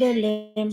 dilim.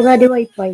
Baga di wifi.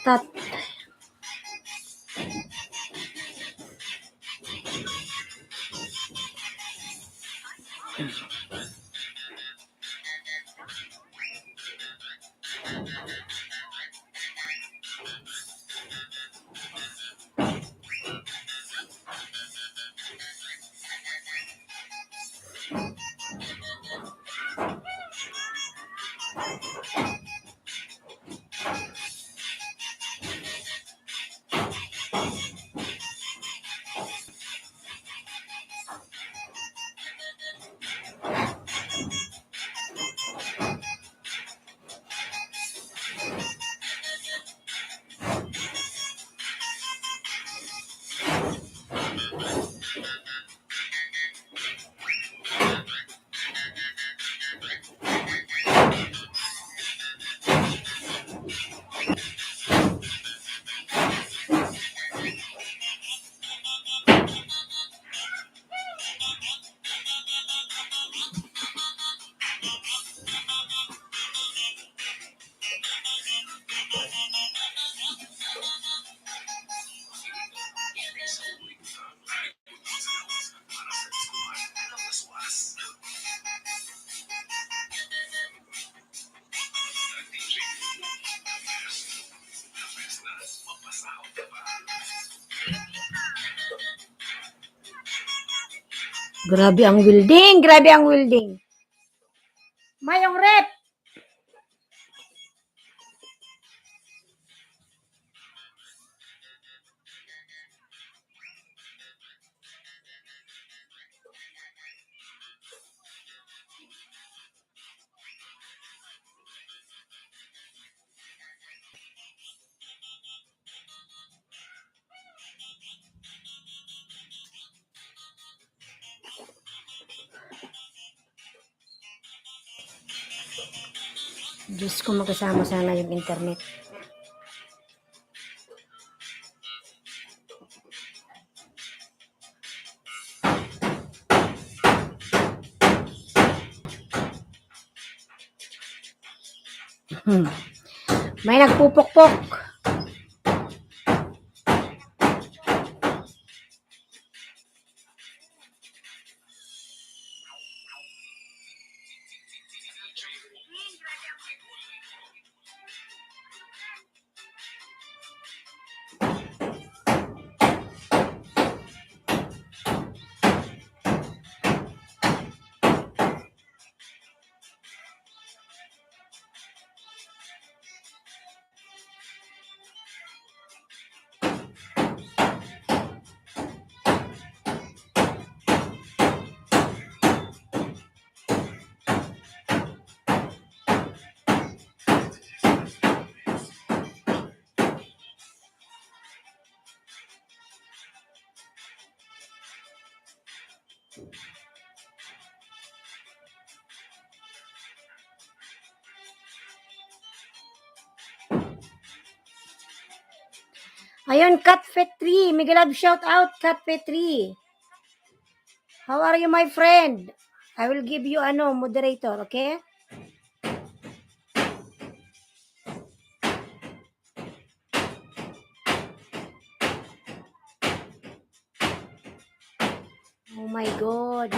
Tat. Grabe ang welding. Mayong rep. Diyos ko, magkasama sana yung internet. May nagpupukpok. Ayun, Cat Petri. Mega love shout out, Cat Petri. How are you, my friend? I will give you moderator, okay? Oh my God.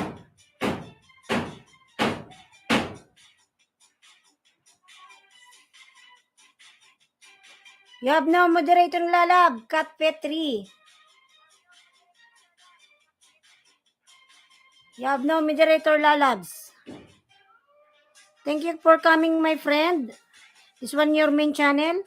You have no moderator, Lalab. Cat Petri. You have no moderator, Lalabs. Thank you for coming, my friend. Is one your main channel?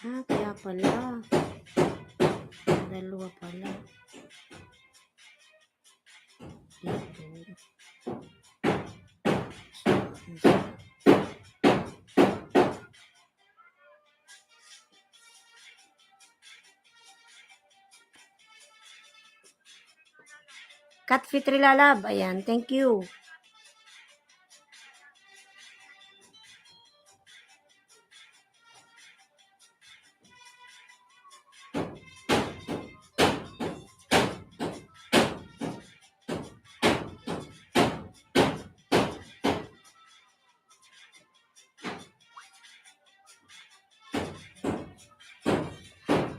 Kaya pala. Dalawa pala. Dito. Cat Fitri Lalab. Ayan, thank you.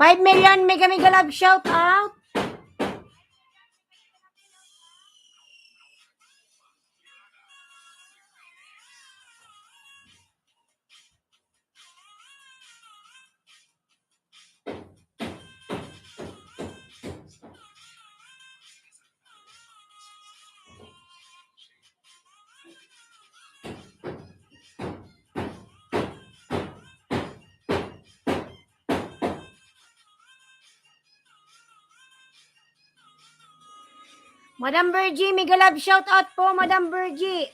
$5 million mega love shout out. Madam Bergie, mega love shout out po, Madam Bergie.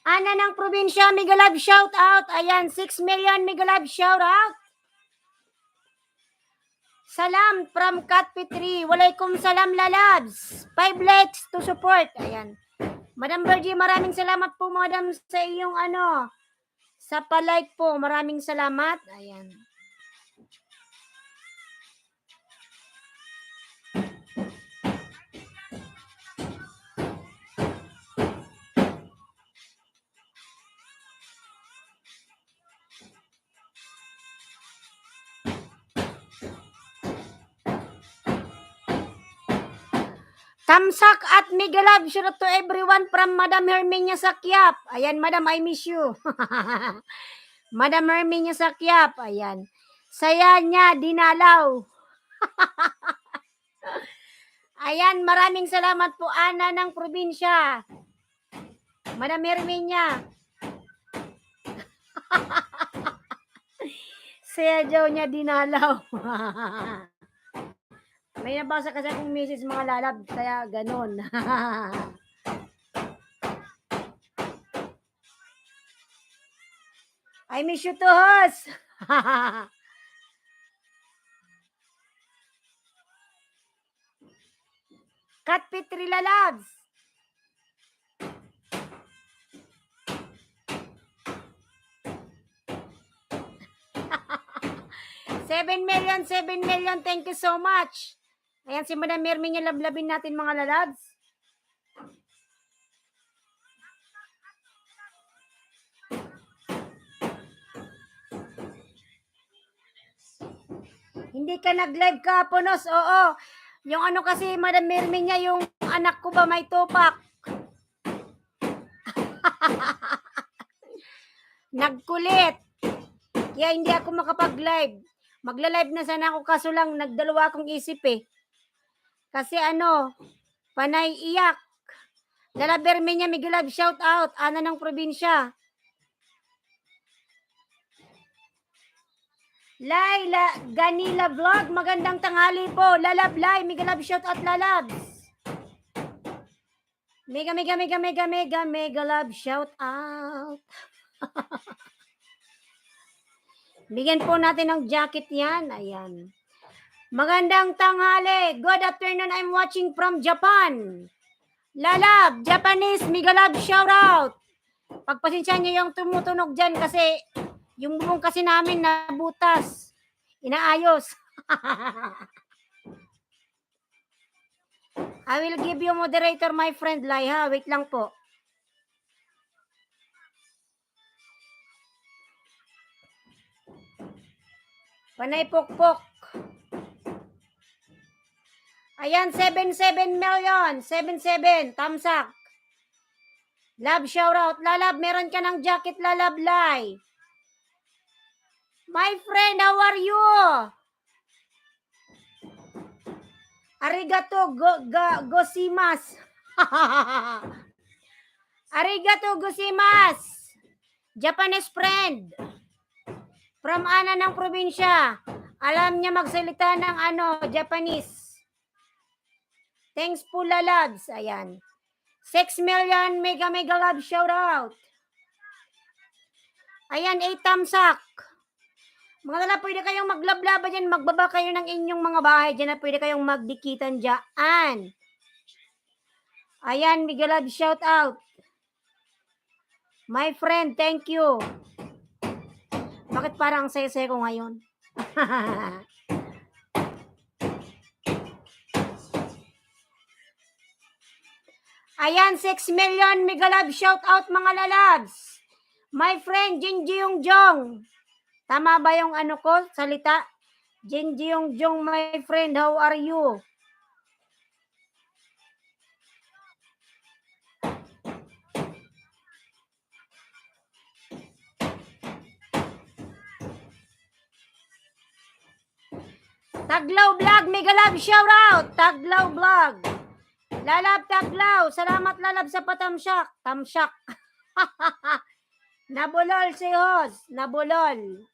Ana ng probinsya, mega love shout out. Ayan, 6 million mega love shout out. Salam from Cat Petri. Walaikum salam, lalabs. 5 likes to support. Ayan. Madam Bergie, maraming salamat po, madam, sa iyong sa palike po. Maraming salamat. Ayan. Tamsak at mega love shout out to everyone from Madam Herminia Sakyap. Ayan, madam, I miss you. Madam Herminia Sakyap. Ayan. Saya niya dinalaw. Ayan, maraming salamat po, Ana ng probinsya. Madam Herminia. Saya daw niya dinalaw. May nabasa kasi akong message mga lalab, kaya ganon. I miss you too, host. Cat Petri lalabs. $7 million, thank you so much. Ayan si Madam Herminia, lablabin natin mga lalabs. Hindi ka nag-live ka, Punos, oo. Yung kasi, Madam Herminia, yung anak ko ba may tupak? Nagkulit. Kaya hindi ako makapag-live. Magla-live na sana ako, kaso lang nagdalawa akong isip eh. Kasi panay iyak. Lala Bermenia, mega love shout out. Ana ng probinsya. Laila Ganila Vlog, magandang tanghali po. Lalab Lai, mega love shout out lalabs. Mega love shout out. Bigyan po natin ng jacket yan. Ayan. Magandang tanghali. Good afternoon. I'm watching from Japan. Lalab, Japanese, mega love shout out. Pagpasensya niyo yung tumutunog dyan kasi yung bubong kasi namin nabutas. Inaayos. I will give you moderator, my friend Lai, ha? Wait lang po. Panay pokpok. Ayan, 77 million. 77. Tamsak. Love shout out. Lalab, meron ka ng jacket, Lalab Lai. My friend, how are you? Arigato gozaimasu. Arigato gozaimasu. Japanese friend. From Ana ng probinsya. Alam niya magsalita ng Japanese. Thanks po, Lalabs. Ayan. 6 million mega love shout out. Ayan, 8 tamsak. Mga lala, pwede kayong maglablaba dyan. Magbaba kayo ng inyong mga bahay dyan na pwede kayong magdikitan dyan. Ayan, mega love shout out. My friend, thank you. Bakit parang saya-saya ko ngayon? Ayan, 6 million mega love shout out mga lalabs. My friend, Jinji Yung Jong. Tama ba yung salita? Jinji Yung Jong, my friend, how are you? Taglaw Vlog, mega love shout out. Taglaw Vlog. Lalab Taglaw, salamat Lalab sa patamsyak. Tamsyak. Nabulol si host. Nabulol.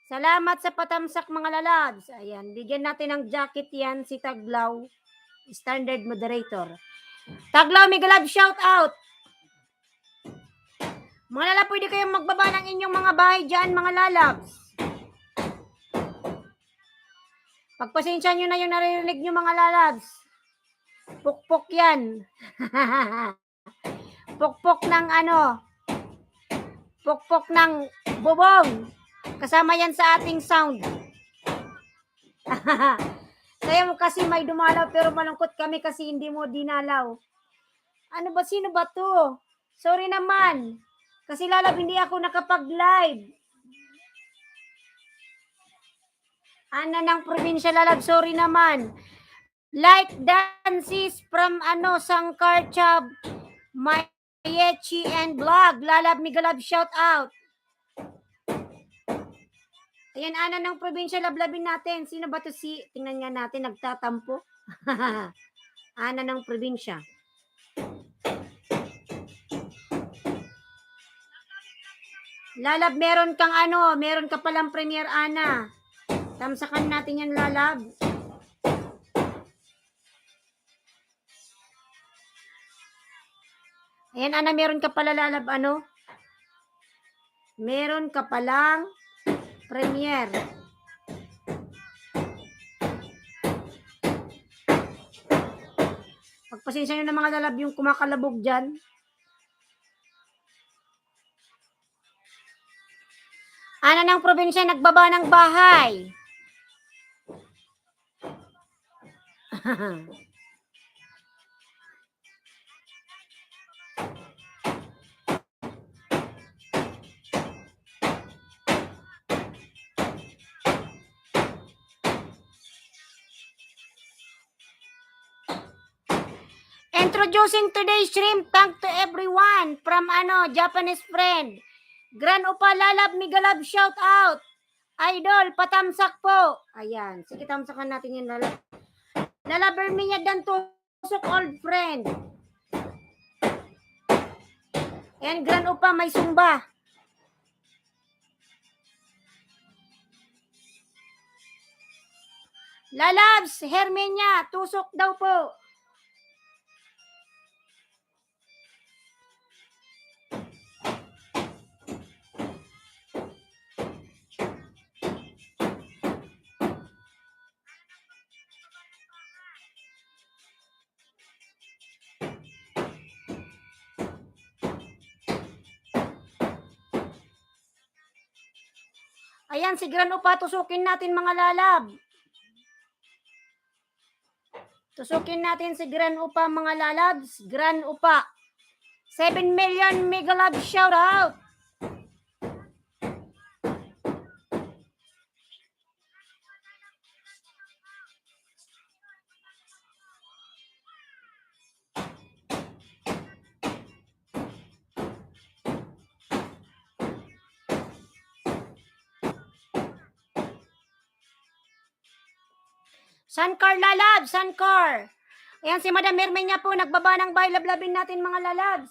Salamat sa patamsak mga lalabs. Ayan, bigyan natin ng jacket yan si Taglaw. Standard moderator. Taglaw, mega love shout out. Mga lalab, pwede kayong magbaba ng inyong mga bahay dyan, mga lalabs. Pagpasensya nyo na yung naririnig nyo mga lalabs. Pukpok yan. Pukpok ng Pukpok ng bubong. Kasama yan sa ating sound. Kaya mo kasi may dumalaw pero malungkot kami kasi hindi mo dinalaw. Ano ba? Sino ba to? Sorry naman. Kasi Lalab, hindi ako nakapag-live. Ana ng probinsya, Lalab, sorry naman. Like dances from Sangkar Chab, Mayechi and Vlog. Lalab, mega love shout out. Ayan, Ana ng probinsya, lablabin natin. Sino ba to tingnan nga natin, nagtatampo. Ana ng probinsya. Lalab, meron ka palang premier, Ana. Tamsakan natin yan, Lalab. Ayan, Ana, meron ka pala, Lalab, meron ka palang premier. Pagpasensya nyo na mga Lalab yung kumakalabog dyan. Ana ng probinsya, nagbaba ng bahay. Introducing today's shrimp tank to everyone from Japanese friend. Gran Opa Lalab, mega love shout out. Idol, patamsak po. Ayan, sige tamsakan natin yung Lalab. Lalab Berminya dan tusok old friend. Ayan, Gran Opa, may sumba. Lalabs, Hermenia, tusok daw po. Ayan, si Gran Upa, tusukin natin mga lalab. Tusukin natin si Gran Upa mga lalabs. Gran Upa. 7 million mega love shout out. Sankar lalab, Sankar. Ayan si Madam Hermenia po, nagbaba ng bay, lablabin natin mga lalabs.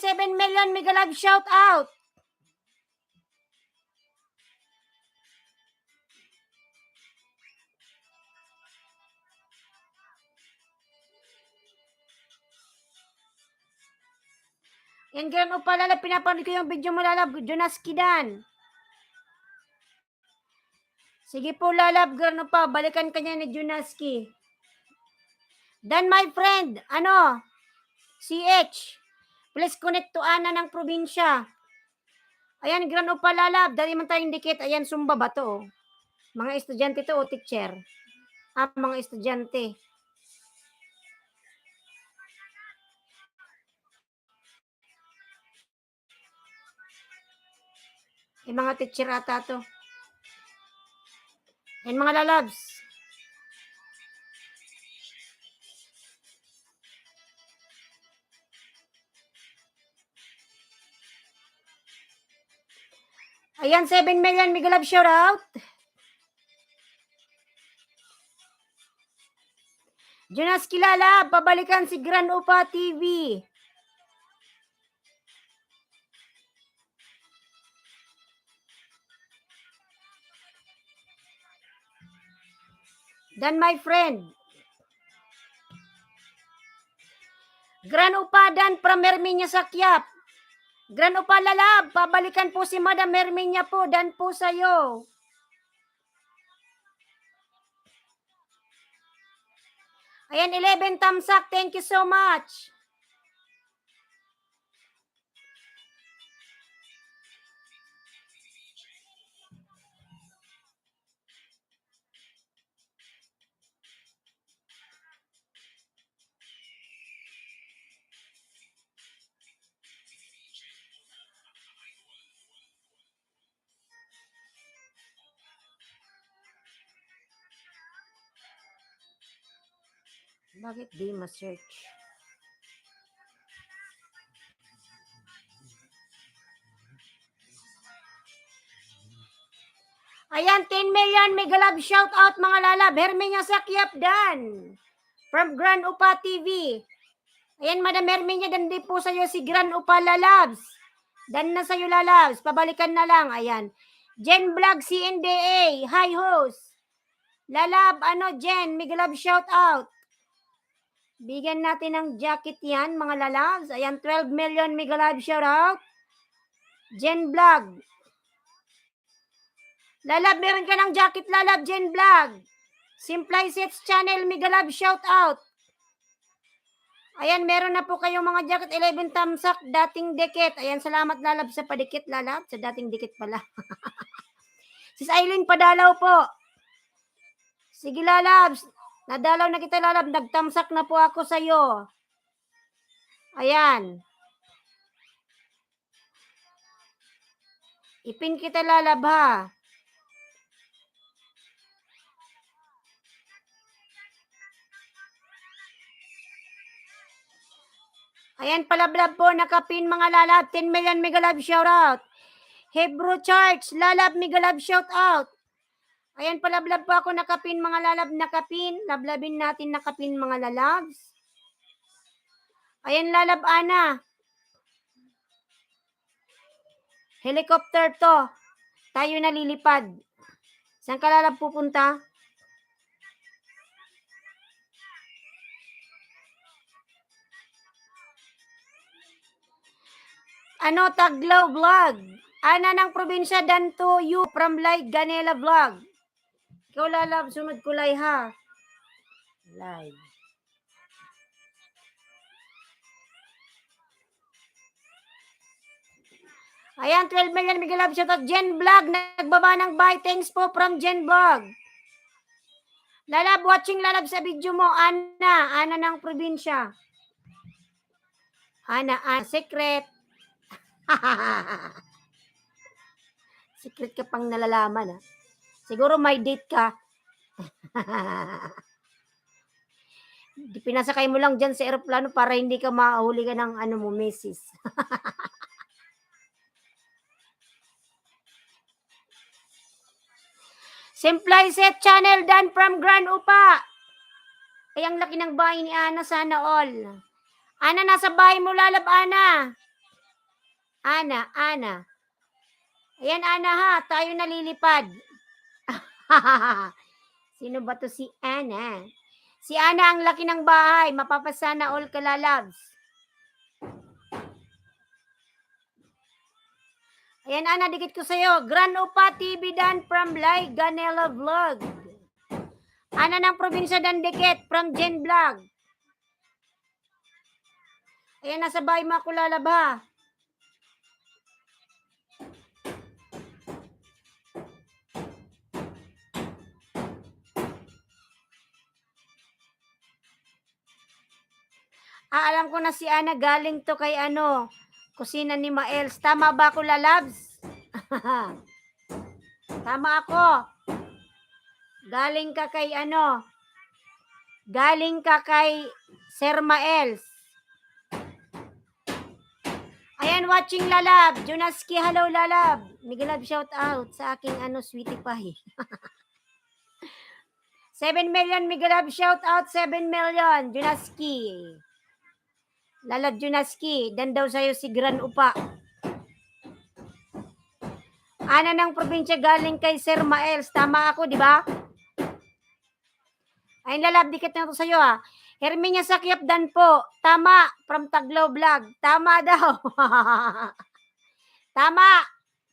Seven million mega love shout out. Yan Gran Upa lalab, pinapanood ko yung video mo lalab, Jonas Kidan. Sige po lalab, Gran Upa, balikan kanya ni Junaski. Dan my friend, CH, please connect to Ana ng probinsya. Ayan, Gran Upa lalab, dali man tayong dikit. Ayan, Sumba ba to? Mga estudyante to o teacher? Mga estudyante. Mga teacher ata to. Ayan mga lalabs. Ayan, 7 million mega love shout out. Jonas Kilala, pabalikan si Gran Upa TV. Dan my friend. Gran Upa Dan from Hermenia Sakyap. Gran Upa lalab, pabalikan po si Madam Hermenia po, dan po sa'yo. Ayan, 11 thumbs up. Thank you so much. Bakit di ma-search? Ayan, 10 million mega love shout out mga lalab. Hermenia Sakyap Dan. From Gran Upa TV. Ayan, Madam Hermenia, dan di po sa'yo si Gran Upa lalabs. Dan na sa'yo lalabs. Pabalikan na lang. Ayan. Jen Vlog CNDA. Hi host. Lalab, Jen, mega love shout out. Bigyan natin ng jacket yan, mga lalabs. Ayan, 12 million mega love shout out. Jen Vlog. Lalab, meron ka ng jacket lalab, Jen Vlog. Simply Sets Channel, mega love shout out. Ayan, meron na po kayong mga jacket, 11 thumbs up, dating dikit. Ayan, salamat lalab sa padikit lalab, sa dating dikit pala. Sis Aileen, padalaw po. Sige lalabs, nadalaw na kita lalab, nagtamsak na po ako sa'yo. Ayan. Ipin kita lalab ha. Ayan, palablab po, nakapin mga lalab, 10 million mega love shout out. Hebrew Church, lalab mega love shout out. Ayan, palablab po ako nakapin mga lalab, nakapin. Lablabin natin nakapin mga lalabs. Ayan, lalab Ana. Helicopter to. Tayo nalilipad. Saan ka lalab pupunta? Ano, Taglaw Vlog. Ana ng probinsya, dan to you from Light Ganela Vlog. Ikaw lalab, sunod kulay ha. Live. Ayan, 12 million mega love shoutout. Jen Vlog, nagbaba ng buy. Thanks po from Jen Vlog. Lalab, watching lalab sa video mo. Ana ng probinsya. Ana, secret. Secret ka pang nalalaman ha. Siguro may date ka. Pinasakay mo lang dyan sa aeroplano para hindi ka mahuli ka ng ano mo, misis. Simplay Set Channel Dan from Grand Upa. Ay, ang laki ng bahay ni Ana, sana all. Ana, nasa bahay mo lalab, Ana. Ana. Ayan, Ana ha, tayo nalilipad. Sino ba to si Ana? Si Ana ang laki ng bahay, mapapasana all kalalabs. Ayan, Ana, dikit ko sa'yo. Grand Upa TV Dan from Lai Ganela Vlog. Ana ng probinsya Dan dikit from Jen Vlog. Ayan, nasa bahay mo ako lalab ha. Alam ko na si Ana galing to kay ano, kusina ni Maels. Tama ba ako lalabs? Tama ako. Galing ka kay ano? Galing ka kay Sir Maels. Ayan, watching lalab. Junaski, hello lalab. Miguelab, shout out sa aking ano, sweetie pie. 7 million, Miguelab, shout out. 7 million, Junaski. Lalab Junaski, dan daw sa'yo si Gran Upa. Ana ng probinsya galing kay Sir Maels. Tama ako, di ba? Ayun, lalab, dikit na ito sa'yo ha. Herminia Sakyap Dan po. Tama, from Taglaw Vlog. Tama daw. Tama.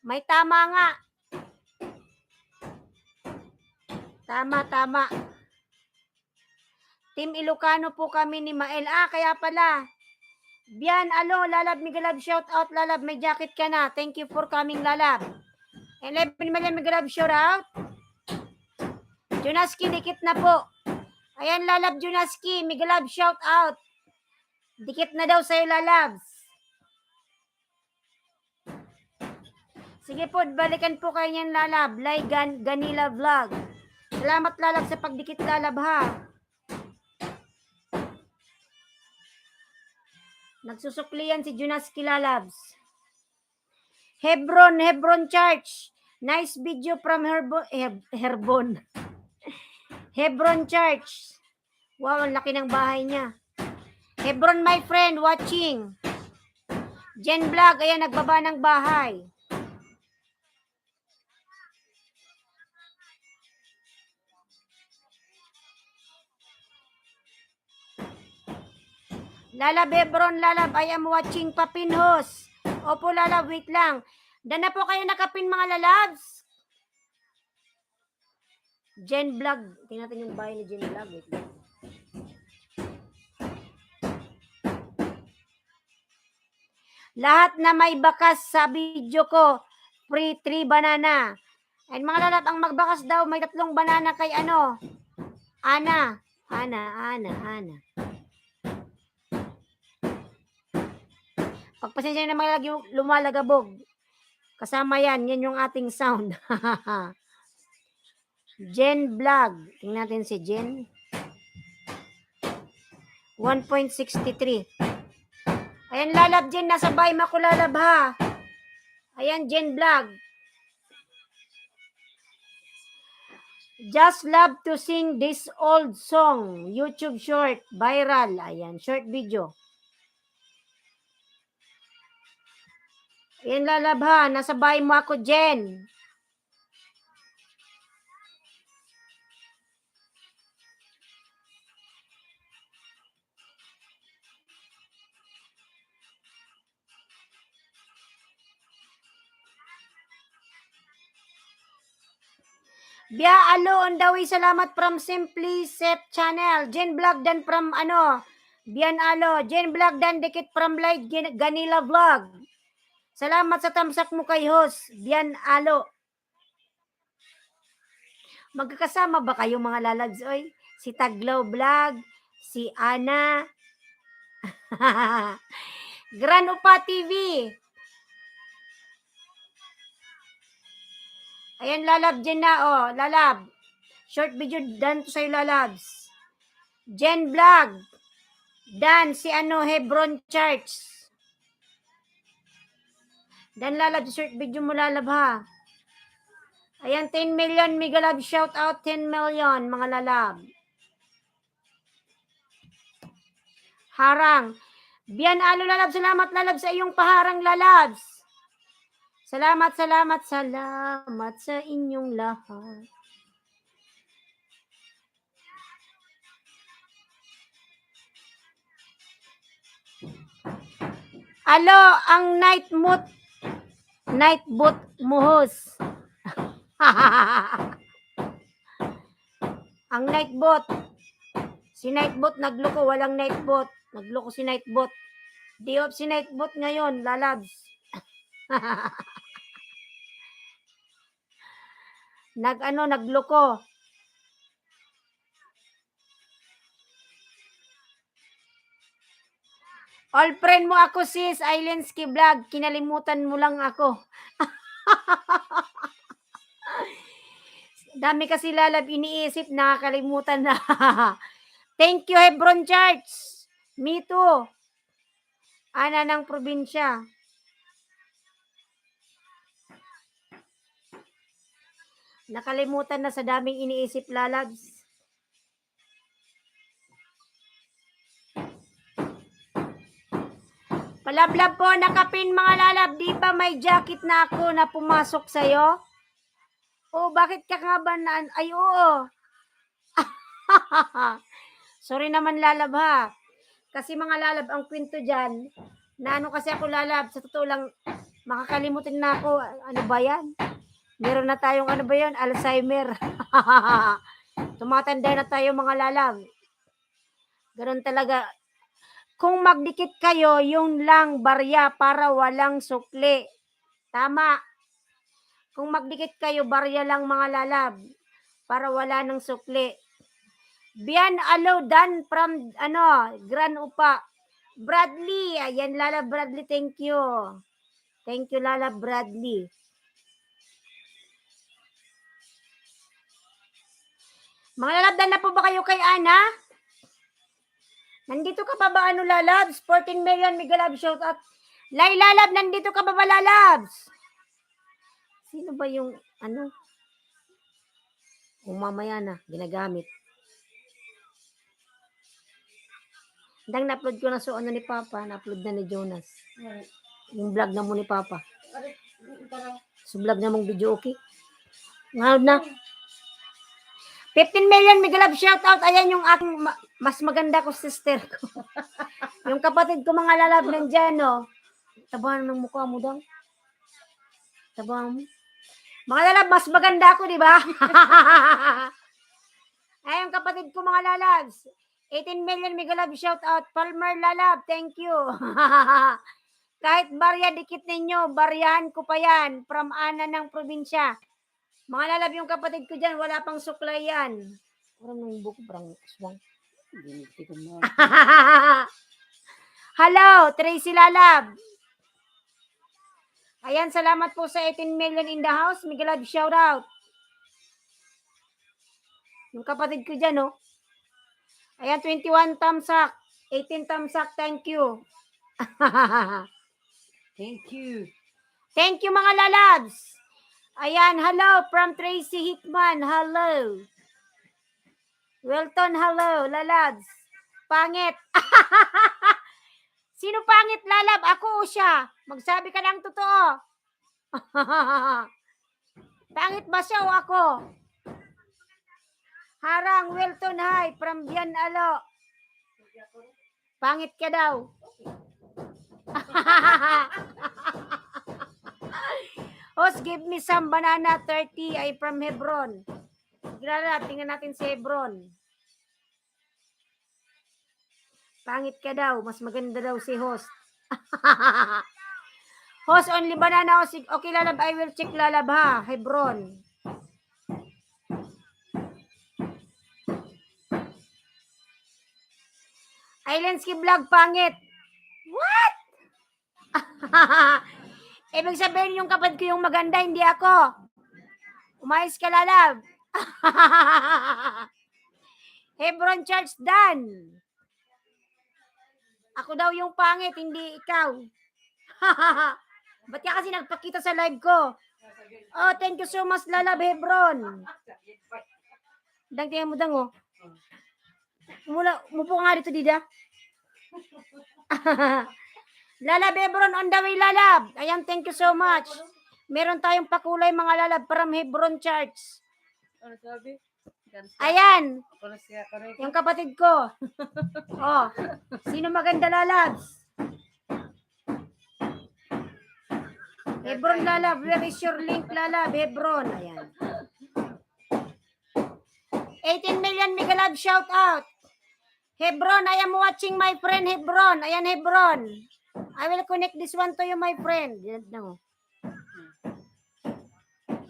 May tama nga. Tama. Team Ilocano po kami ni Mael. Kaya pala. Bian, alo, lalab, Miguelab, shout out, lalab, may jacket ka na. Thank you for coming, lalab. 11 million, Miguelab, shout out. Junaski, dikit na po. Ayan, lalab, Junaski, Miguelab, shout out. Dikit na daw sa'yo, lalabs. Sige po, balikan po kayo niyan, lalab. Lai Ganila Vlog. Salamat, lalab, sa pagdikit, lalab, ha. Nagsusuklian si Junaski lalabs. Hebron Church. Nice video from Hebron. Hebron Church. Wow, ang laki ng bahay niya. Hebron, my friend, watching. Jen Vlog, ayan, nagbaba ng bahay. Lalab, Hebron, lalab, I am watching Papinhos. Opo, lalab, wait lang. Dan na po kayo nakapin, mga lalabs. Jen Vlog. Tingnan natin yung bahay ni Jen Vlog. Wait lang. Lahat na may bakas sa video ko, free 3 banana. And mga lalab, ang magbakas daw, may 3 banana kay ano? Ana. Pagpasensya na mga lagi lumalagabog. Kasama yan yung ating sound. Jen Vlog. Tingnan natin si Jen. 1.63. Ayan, lalab Jen. Nasa bahay makulalab ha. Ayan, Jen Vlog. Just love to sing this old song. YouTube short, viral. Ayan, short video. Ayan, lalab ha. Nasa bahay mo ako, Jen. Bia alo on the way, salamat from Simply Set Channel. Jen Vlog dan from Bian alo. Jen Vlog dan dikit from Light Ganila Vlog. Salamat sa tamsak mo kay host. Bian alo. Magkakasama ba kayo mga lalags oy? Si Taglaw Vlog, si Ana. Gran Upa TV. Ayan, lalab dyan na, lalab. Short video, dan to sa'yo, lalabs. Jen Vlog. Dan, si Hebron Church. Dan, lalab, short video mo, lalab, ha. Ayan, 10 million, mega love, shout out, 10 million, mga lalab. Harang. Bian alo, lalab, salamat, lalab, sa iyong paharang, lalabs. Salamat, salamat, salamat sa inyong lahat. Alo, ang Nightbot muhos. Ang Nightbot. Si Nightbot nagloko, walang Nightbot. Nagloko si Nightbot. Day off si Nightbot ngayon, lalabs. Nagloko. All friend mo ako sis, Islandsky Vlog, kinalimutan mo lang ako. Dami kasi lalab iniisip, nakakalimutan na. Thank you, Hebron Church. Me too. Ana ng probinsya. Nakalimutan na sa daming iniisip, lalabs. Palablab po, nakapin mga lalab. Di ba may jacket na ako na pumasok sa'yo? Oh, bakit ka nga ba na? Ay, oo. Sorry naman, lalab, ha. Kasi mga lalab, ang kwento dyan, na kasi ako, lalab, sa totoo lang, makakalimutin na ako. Ano ba yan? Meron na tayong Alzheimer. Tumatanda na tayo, mga lalab. Ganun talaga. Kung magdikit kayo, yung lang barya para walang sukli. Tama. Kung magdikit kayo, barya lang, mga lalab, para wala ng sukli. Bian alo, dan from Gran Upa. Bradley, ayan, lalab Bradley, thank you. Thank you, lalab Bradley. Mga lalab, dan na po ba kayo kay Ana? Nandito ka pa ba, lalabs? 14 million, mega love, shout out. Lalab, nandito ka pa ba, lalabs? Sino ba yung, mamaya na, ginagamit. Dang na-upload ko na ni Papa, na-upload na ni Jonas. Yung vlog na mo ni Papa. So, vlog na mong video, okay? Ngayon na. 15 million, mega love, shout out. Ayan yung aking mas maganda ko sister ko. Yung kapatid ko, mga lalab, nandyan, no? Tabahan ng mukha mo daw. Tabahan mo. Mga lalab, mas maganda ako, di ba? Ay, yung kapatid ko, mga lalabs. 18 million, mega love, shout out. Palmer lalab, thank you. Kahit barya dikit ninyo, baryahan ko pa yan. From Ana ng probinsya. Mga lalab, yung kapatid ko dyan, wala pang suklay yan. Parang nung buko, parang aswang. Hello, Tracy Lalab. Ayan, salamat po sa 18 million in the house. Mega love, shout out. Yung kapatid ko dyan, oh. Ayan, 21 thumbs up. 18 thumbs up, thank you. Thank you. Thank you, mga lalabs. Ayan, hello from Tracy Hickman. Hello. Welton, hello. Lalabs. Pangit. Sino pangit, Lalab? Ako o siya? Magsabi ka ng totoo. Pangit ba siya o ako? Harang, Welton, hi. From Bian Alo. Pangit ka daw. Host, give me some banana 30. I from Hebron. Tingnan natin si Hebron. Pangit ka daw. Mas maganda daw si host. Host, only banana. Okay, Lalab. I will check, Lalab, ha. Hebron. Islandsky vlog, pangit. What? Ibig sabihin yung kapatid ko yung maganda, hindi ako. Umayos ka, Lalab. Hebron Church, Dan. Ako daw yung pangit, hindi ikaw. Ba't ka kasi nagpakita sa live ko? Oh, thank you so much, Lalab Hebron. Dang, tingnan mo, Dang, oh. Umupo nga dito, Dida. Lalab Hebron on the way, Lalab. Ayan, thank you so much. Meron tayong pakulay, mga Lalab, from Hebron Church. Ano sabi? Ayan. Yung kapatid ko. Oh, sino maganda, Lalabs? Hebron, Lalab. Where is your link, Lalab? Hebron. Ayan. 18 million Mega Love shout out. Hebron, I am watching my friend Hebron. Ayan, Hebron. I will connect this one to you, my friend. No.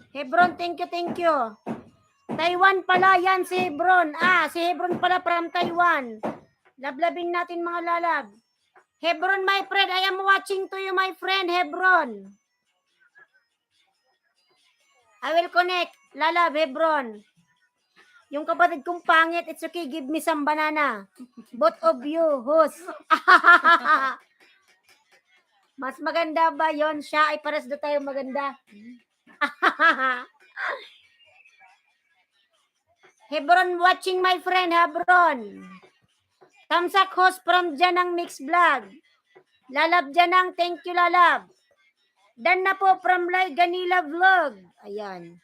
Hebron, thank you, thank you. Taiwan pala yan si Hebron. Si Hebron pala from Taiwan. Lablabing natin, mga Lalab. Hebron, my friend, I am watching to you, my friend Hebron. I will connect. Lalab, Hebron. Yung kapatid kong pangit, it's okay, give me some banana. Both of you, host. Mas maganda ba yon? Siya ay pares do tayo maganda. Hebron, watching my friend, Hebron. Tamsak host from Janang Mix Vlog. Lalab Janang, thank you, Lalab. Dan na po from Lai Ganila Vlog. Ayan.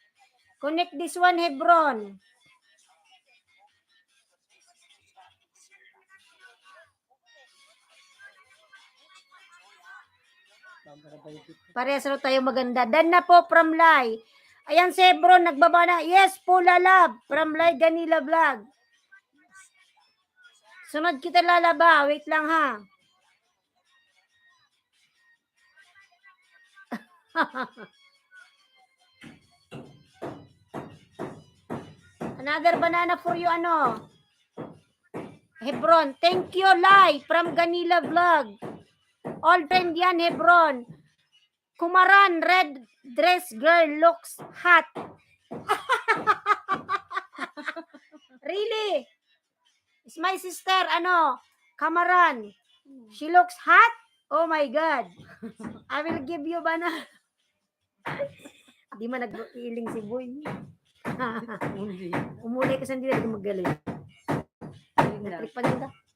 Connect this one, Hebron. Parehas raw tayo maganda. Dan na po from Lai. Ayan si Hebron, nagbaba na. Yes po, Lalab. From Lai Ganila Vlog. Sunod kita, Lalaba. Wait lang, ha. Another banana for you, ano. Hebron. Thank you, Lai. From Ganila Vlog. All time yan, Hebron. Kumaran, red dress girl looks hot. Really? It's my sister, ano, Kamaran. She looks hot? Oh my God. I will give you banana. Di man nag-iling si Boy. Umuli kasi hindi na magaling.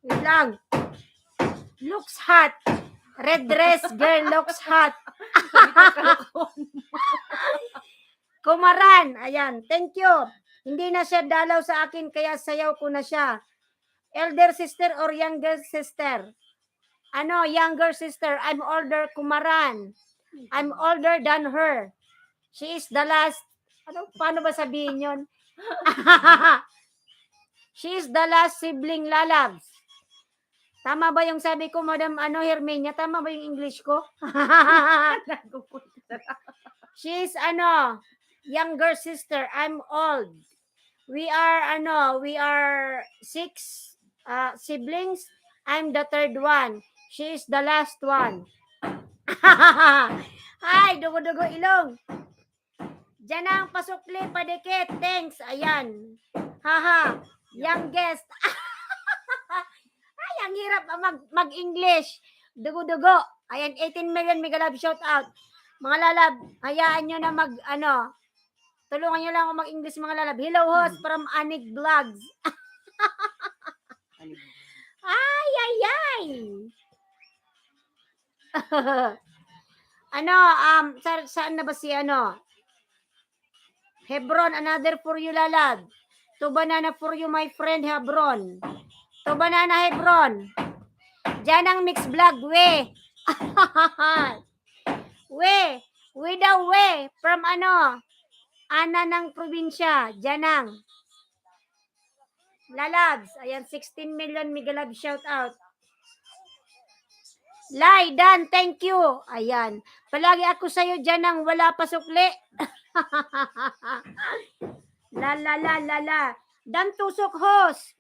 Wait lang. Looks hot. Red dress girl looks hot. Kumaran. Ayan. Thank you. Hindi na siya dalaw sa akin kaya sayaw ko na siya. Elder sister or younger sister? Ano, younger sister. I'm older, Kumaran. I'm older than her. She is the last. Ano, paano ba sabihin yun? She is the last sibling, Lalabs. Tama ba yung sabi ko, Madam Herminia? Tama ba yung English ko? She is, younger sister. I'm old. We are 6 siblings. I'm the third one. She is the last one. Hi, dugo-dugo ilong. Janang pasukli, padikit. Thanks. Ayan. Haha. Youngest. Ay, ang hirap mag-English. Dugo-dugo. Ayan, 18 million Mega Love shout out. Mga Lalab, hayaan nyo na Tulungan nyo lang ako mag-English mga lalab. Hello host from Anig Vlogs. Ay, ay, ay. Ano, saan na ba si Hebron, another for you, lalab. To banana for you, my friend Hebron. To banana, Hebron. Diyan ang mix vlog, we. we daw, we. From Ana ng probinsya, diyan ang. Lalabs, ayan, 16 million Migalab shout out. Lai, Dan, thank you. Ayan. Palagi ako sa'yo dyan ang wala pa sukli. La. Dan tusok host.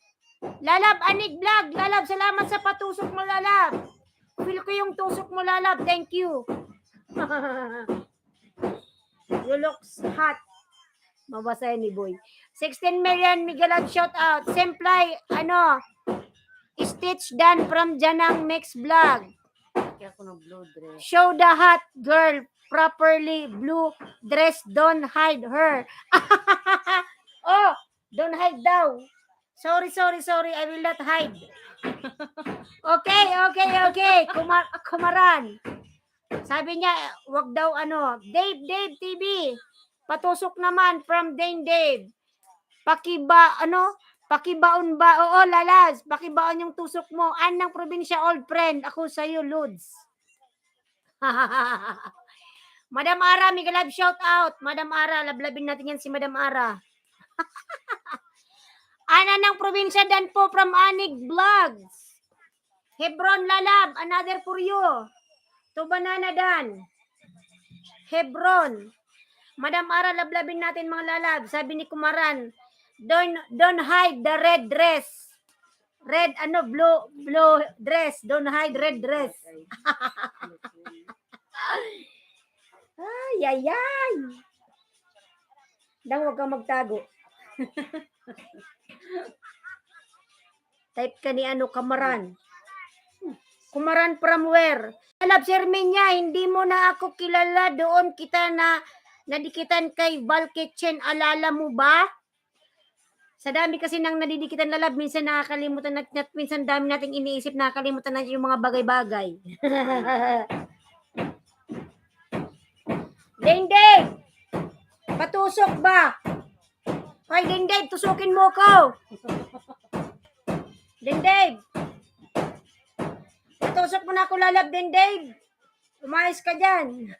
Lalab, Anig Vlog. Lalab, salamat sa patusok mo, Lalab. Feel ko yung tusok mo, Lalab. Thank you. You looks hot. Mabasa ni Boy. 16 million Migalab shout out. Simplay, Stitch Dan from Janang Mix Vlog. Show the hot girl properly. Blue dress, don't hide her. Oh, don't hide daw. Sorry. I will not hide. Okay. Kumaran. Sabi niya, wag daw Dave TV. Patusok naman from Dave. Pakibaon ba? Oo, Lalas. Pakibaon yung tusok mo. Anang probinsya, old friend. Ako sa'yo, Lods. Madam Ara, Migalab, shout out. Madam Ara, lablabin natin yan si Madam Ara. Ana ng probinsya, Dan po from Anig Vlogs. Hebron, Lalab, another for you. To banana, Dan. Hebron. Madam Ara, lablabin natin mga lalab. Sabi ni Kumaran, don't hide the red dress. Red, blue dress. Don't hide red dress. Ay. Dang, wag kang magtago. Type ka ni Kamaran. Kumaran from where? Lalab, Sherminia, hindi mo na ako kilala. Doon kita na nadikitan kay Val Kitchen. Alala mo ba? Sa dami kasi nang nadidikitan, Lalab, minsan nakakalimutan minsan dami nating iniisip, nakakalimutan na yung mga bagay-bagay. Ding! Patusok ba? Hoy, Ding, tusukin mo ko. Ding, patusok mo na ako, Lalab, Ding. Umayos ka dyan.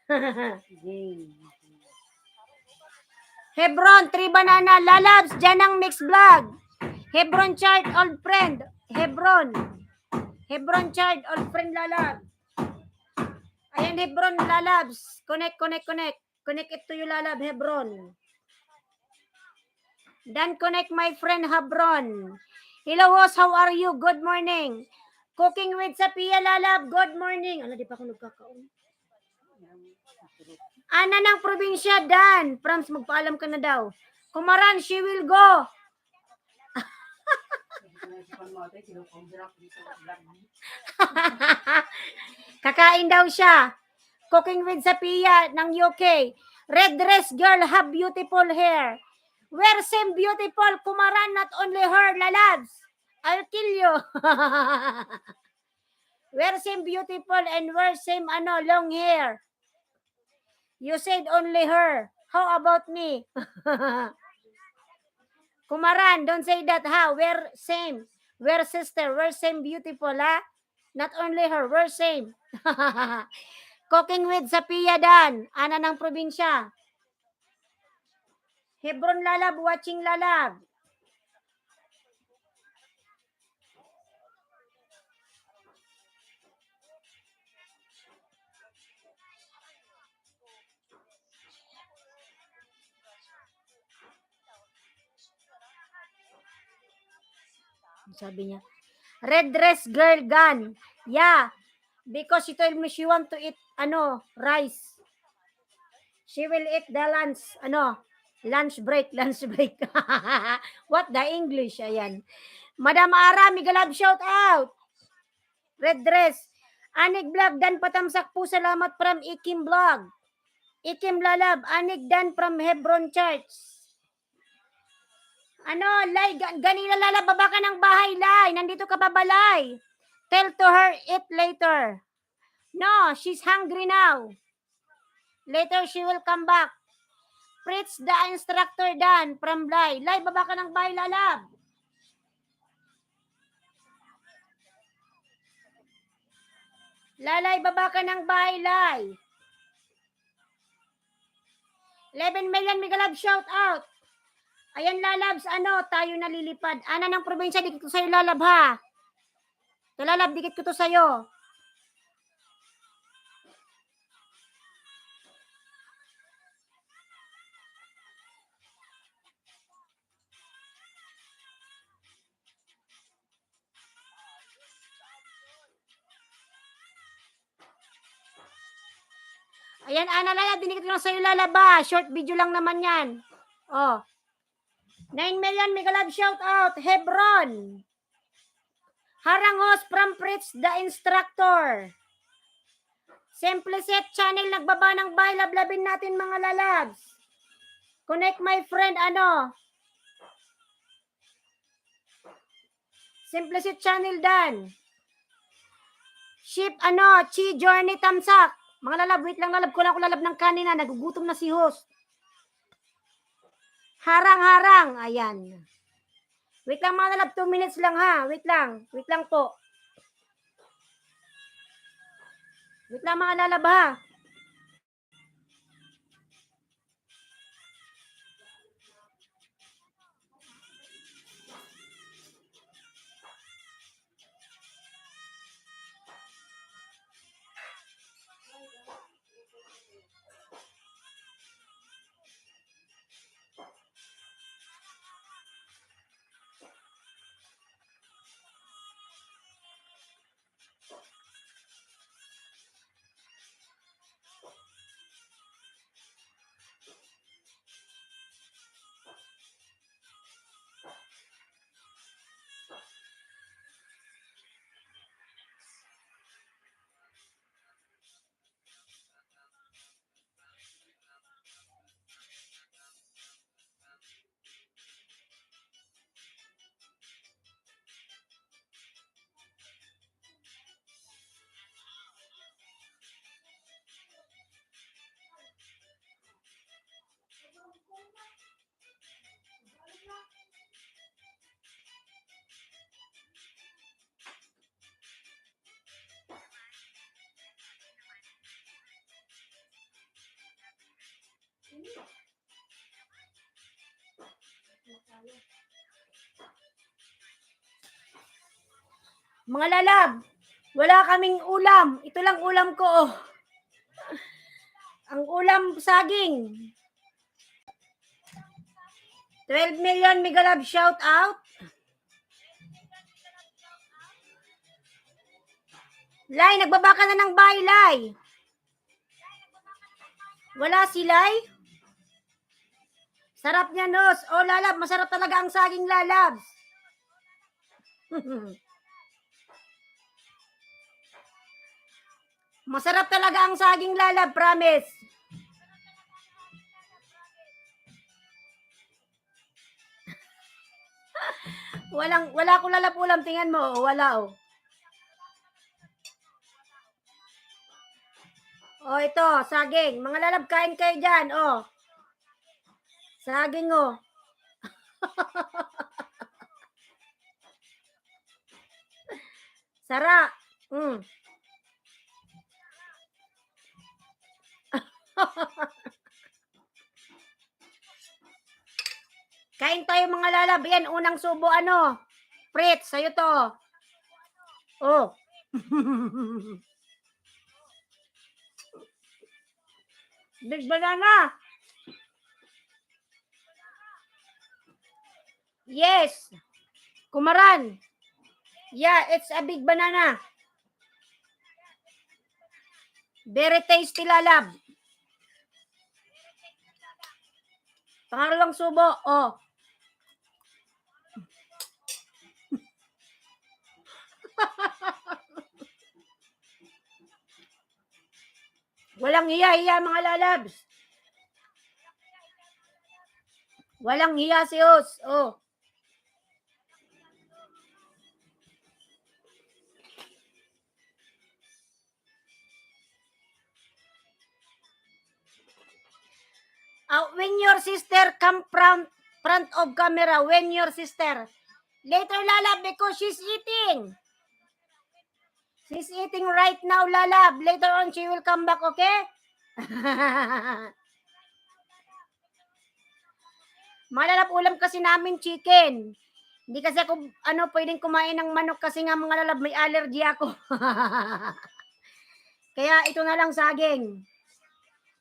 Hebron, 3 banana, Lalabs, dyan ang mix vlog. Hebron chart, old friend. Hebron chart, old friend, Lalab. Ayan, Hebron, Lalabs. Connect. Connect it to you, Lalab, Hebron. Dan connect, my friend, Hebron. Hello, host, how are you? Good morning. Cooking with Sapia, Lalab, good morning. Di pa ako nagkakaon. Ana ng probinsya, Dan. Prams, magpaalam ka na daw. Kumaran, she will go. Kakain daw siya. Cooking with Sapia ng UK. Red dress girl have beautiful hair. Wear same beautiful, Kumaran, not only her, Lalabs. I'll kill you. Wear same beautiful and wear same long hair. You said only her. How about me? Kumaran, don't say that, ha? We're same. We're sister. We're same beautiful, ha? Not only her, we're same. Cooking with Sapia, Dan. Ana ng probinsya. Hebron, Lalab, watching, Lalab. Sabi niya, red dress girl gun. Yeah, because she told me she want to eat rice. She will eat the lunch break. What the English? Ayan. Madam Ara, Migalab, shout out. Red dress. Anig Vlog, Dan Patamsak po, salamat from Ikim Vlog. Ikim Lalab, Anig Dan from Hebron Church. Ano, Lay, ganila Lalab, baba ka ng bahay, Lay. Nandito ka ba, Balay? Tell to her, eat later. No, she's hungry now. Later, she will come back. Fritz, the instructor Dan from Lay. Lay, baba ka ng bahay, Lalab. Lalay, baba ka ng bahay, Lay. 11 million Megalab, shout out. Ayan, Lalabs, ano, tayo nalilipad. Ana ng probinsya, dikit ko sa'yo, Lalab, ha? Ito, Lalab, dikit ko to sa'yo. Ayan, Ana, Lalab, dinikit ko lang sa'yo, Lalab, ha? Short video lang naman yan. Oh. 9 million Megalab, shout out. Hebron. Harangos from Fritz, the instructor. Simplicet channel, nagbaba ng bahay, lablabin natin mga Lalabs. Connect my friend, ano? Simplicet channel Dan. Ship, ano, Chi Journey Tamsak. Mga Lalab, wait lang Lalab, kulang ko Lalab ng kanina, nagugutom na si host. Harang-harang, ayan. Wait lang mga Lalab, 2 minutes lang ha, wait lang po. Wait lang mga Lalab ha. Mga Lalab, wala kaming ulam. Ito lang ulam ko. Oh. Ang ulam, saging. 12 million Megalab, shout out. Lay, nagbaba ka na ng bahay, Lay. Wala si Lay? Sarap niya, Nos. Oh, Lalab, masarap talaga ang saging, Lalabs. Masarap talaga ang saging, Lalab, promise. Wala ko Lalab ulam, tingnan mo. Wala, oh. Oh, ito, saging. Mga Lalab, kain kayo dyan, oh. Saging, oh. Sarap. Kain tayo mga Lalab. Yan, unang subo, ano. Fritz, sa'yo to. Oh. Big banana. Yes. Kumaran. Yeah, it's a big banana. Very tasty, Lalab. Pangalawang subo. Oh. Walang hiya-hiya mga Lalabs. Walang hiya si host. Oh. When your sister come from front of camera, when your sister. Later, Lala, because she's eating. She's eating right now, Lala. Later on, she will come back, okay? Mga lalab, ulam kasi namin chicken. Hindi kasi ako, pwedeng kumain ng manok kasi nga mga lalab, may allergy ako. Kaya ito na lang saging.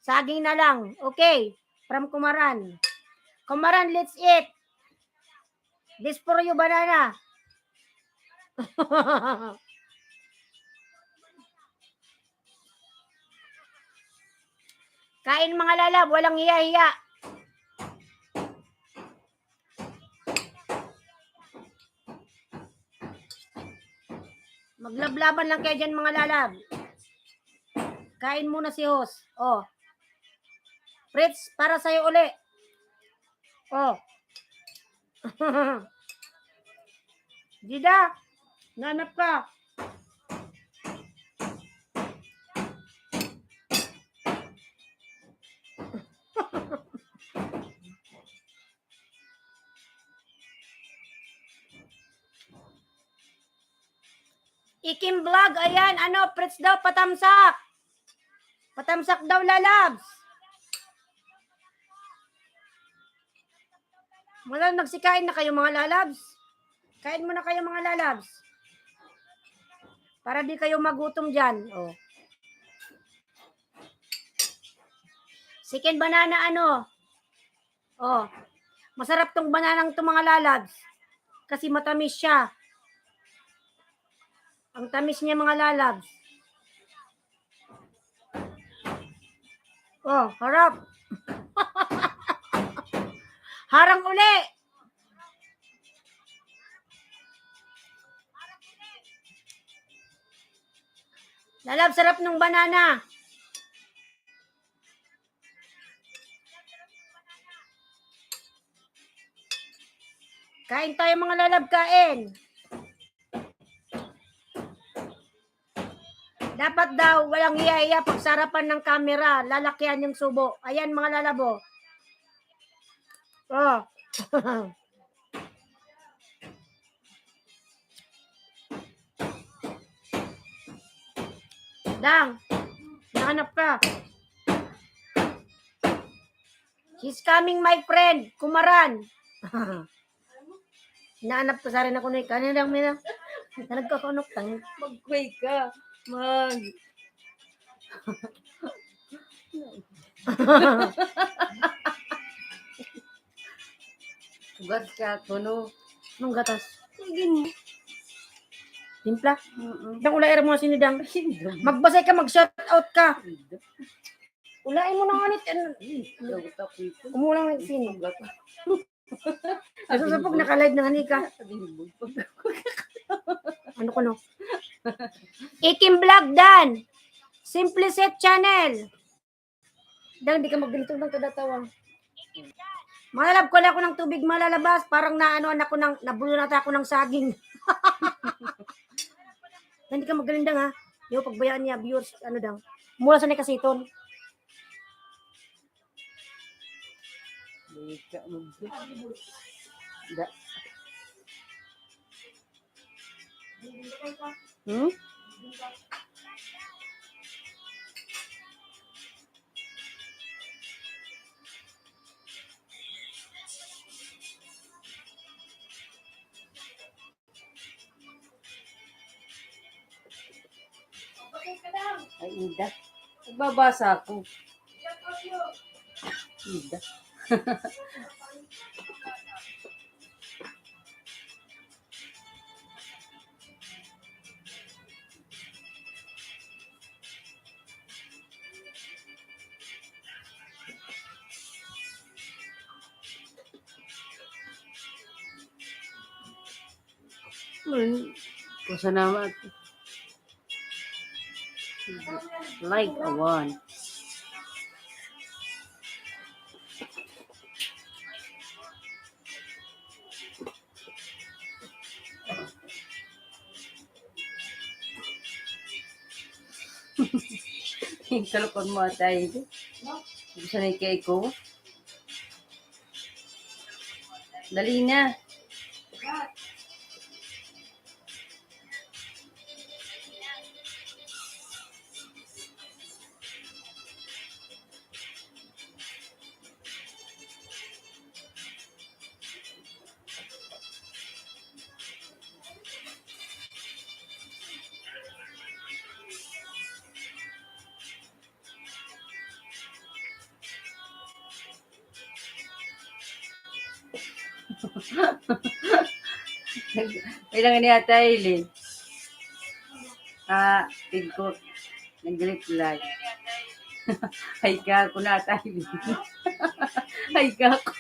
Saging na lang. Okay. From Kumaran. Kumaran, let's eat. This for you, banana. Kain mga lalab, walang hiya-hiya. Maglablaban lang kayo dyan mga lalab. Kain muna si host. Oh. Fritz, para sa'yo uli. Oh. Dida, nanap ka. Ikim vlog, ayan, Fritz daw, patamsak. Patamsak daw, lalabs. Mga nagsikain na kayo, mga lalabs. Kain muna kayo, mga lalabs. Para di kayo magutom dyan. Oh. Chicken banana, Oh. Masarap tong bananang to, mga lalabs. Kasi matamis siya. Ang tamis niya, mga lalabs. Oh, harap. Harang uli. Lalab, sarap ng banana. Kain tayo mga lalab, kain. Dapat daw, walang hiya-hiya pag sarapan ng camera. Lalakyan yung subo. Ayan mga lalabo. Oh. Dang, nahanap ka. She's coming, my friend. Kumaran. Nahanap ko sa rin ako na kanina lang may na. Nagkakunok tang. Mag-quay ka. Ugat ka, kuno. Anong gatas? Sige. Timpla? Dang ulair mo sinidang. Magbasay ka, mag-shout out ka. Ulain mo na nga nit. Umulang ng sini. Asa sa pag naka-live na nga ka. Ano ko no? Ikim vlog dan. Simplicet channel. Dan, di ka magganito ng kadatawang. Malalab ko lang ako ng tubig malalabas. Parang naanoan ako ng, nabulunat ako ng saging. Hindi ka magalindang ha. Yung pagbayaan niya, viewers, daw. Mula sa nekasiton. Ay, Ida. Nagbabasa ako. Ida. Kusa naman. Like a one. Kalukon mo tayo. Gusto na kay ko. Dali na. Kailangan niya tayo, Lin. Tigko. Nag-reply. Ay ka ako na tayo. Ay ka ako.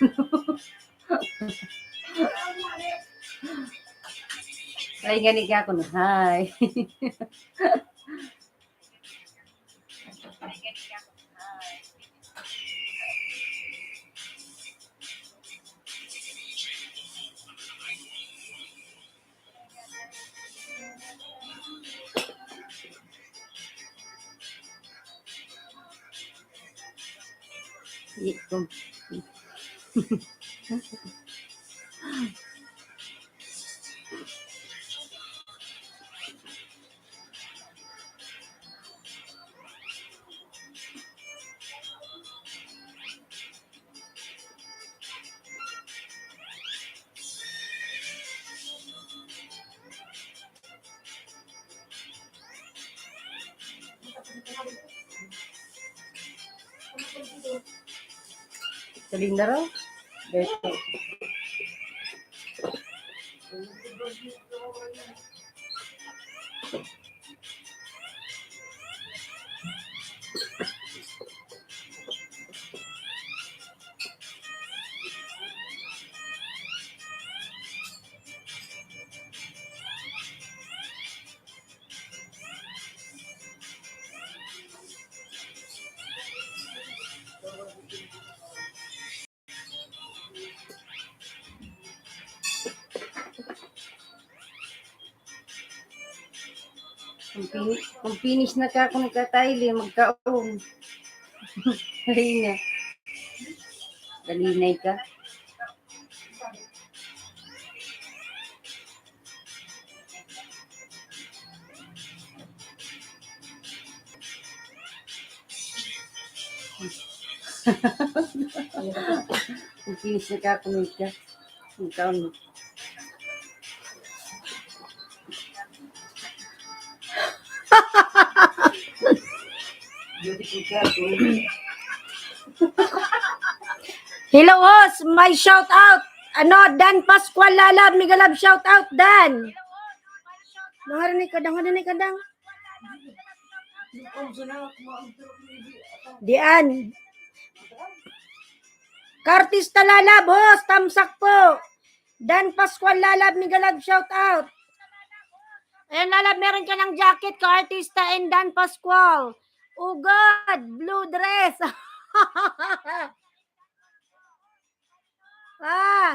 Ay gani ka ako na. Hi. Ito. Saling na raw. Beto. Kung finish na ka kung nagkatayle, magkaon. Dali na. Dalinay ka. Kung finish na ka kung magkaon. Beautiful ka. Hello, host. May shout out. Dan Pascual Lalab. Migalab shout out, Dan. Dangarinig ka, dang. Dian. Kartista Lalab, host. Tamsak po. Dan Pascual Lalab. Migalab shout out. Ayan, Lalab, meron ka ng jacket ka, artista and Dan Pascual. Oh God, blue dress.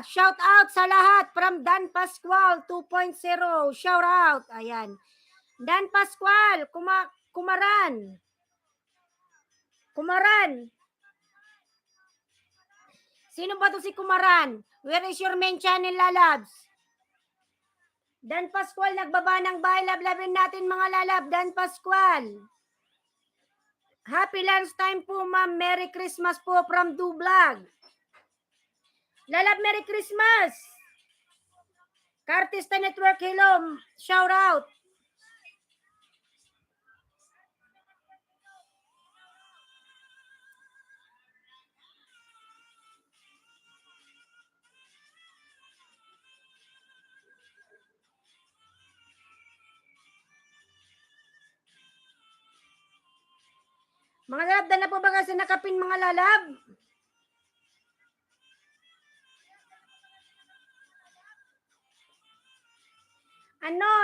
Shout out sa lahat from Dan Pascual 2.0. Shout out. Ayan. Dan Pascual, Kumaran. Sino ba to si Kumaran? Where is your main channel, Lalabs? Dan Pascual, nagbaba ng bahay. Lablabin natin mga lalab. Dan Pascual. Happy lunchtime po, ma'am. Merry Christmas po from Dublog. Lalab, Merry Christmas. Kartista Network, hello. Shout out. Mga lalab, dala po ba kasi nakapin mga lalab?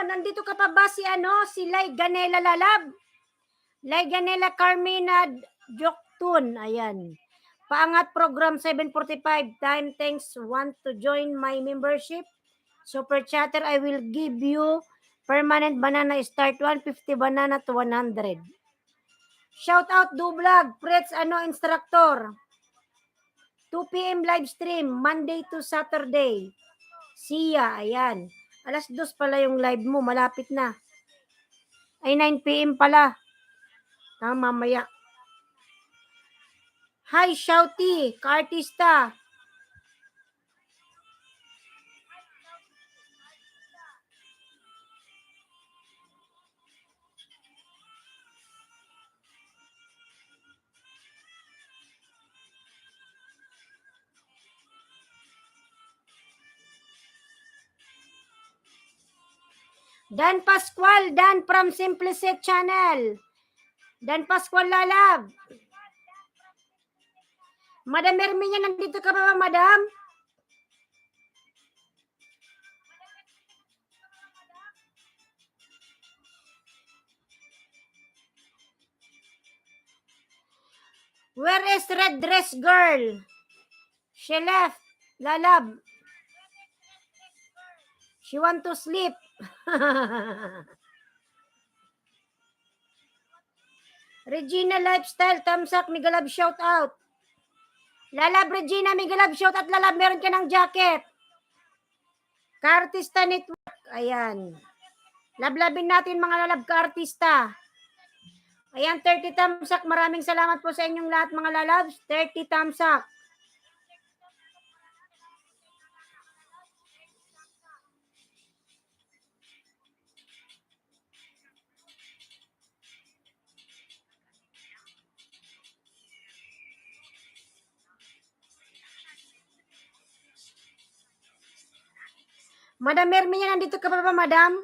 Nandito ka pa ba si Lai Ganela Lalab? Lai Ganela Carmina Joktun, ayan. Paangat program 745, time thanks, want to join my membership? Super chatter, I will give you permanent banana start 150 banana to 100. Shout out Dublog, Prets instructor. 2 p.m. live stream, Monday to Saturday. Siya, ayan. Alas 2 pala yung live mo, malapit na. Ay, 9 p.m. pala. Mamaya. Hi, Shouty, ka-artista. Dan Pascual, Dan from Simplicit Channel. Dan Pascual Lalab. Madam Herminia, nandito ka ba, madam? Where is red dress girl? She left. Lalab. She want to sleep. Regina Lifestyle, thumbs up, Migalab shout out. Lalab Regina, Migalab shout out. Lalab, meron ka ng jacket. Ka-artista network. Ayan. Lablabin natin mga lalab ka-artista. Ayan, 30 thumbs up. Maraming salamat po sa inyong lahat mga lalabs. 30 thumbs up. Madam Herminia, nandito ka pa ba, madam?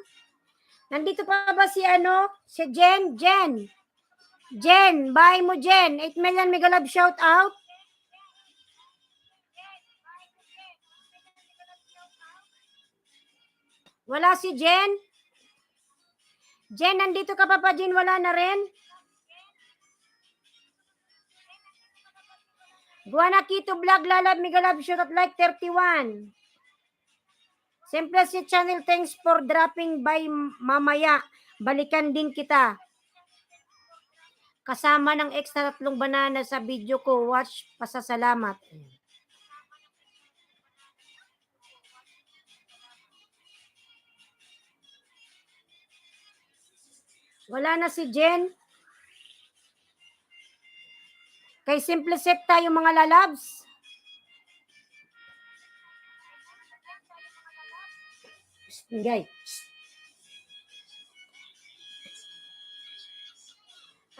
Nandito pa ba si Si Jen? Jen, bahay mo Jen. 8 million Megalab shout out. Wala si Jen? Jen, nandito ka pa ba, Jen? Wala na rin? Guanakito Vlog, Lalab, Megalab shout out like 31. Simple si channel, thanks for dropping by mamaya. Balikan din kita. Kasama ng extra 3 banana sa video ko. Watch, pasasalamat. Wala na si Jen. Kay simple set tayo mga lalabs. Ingay.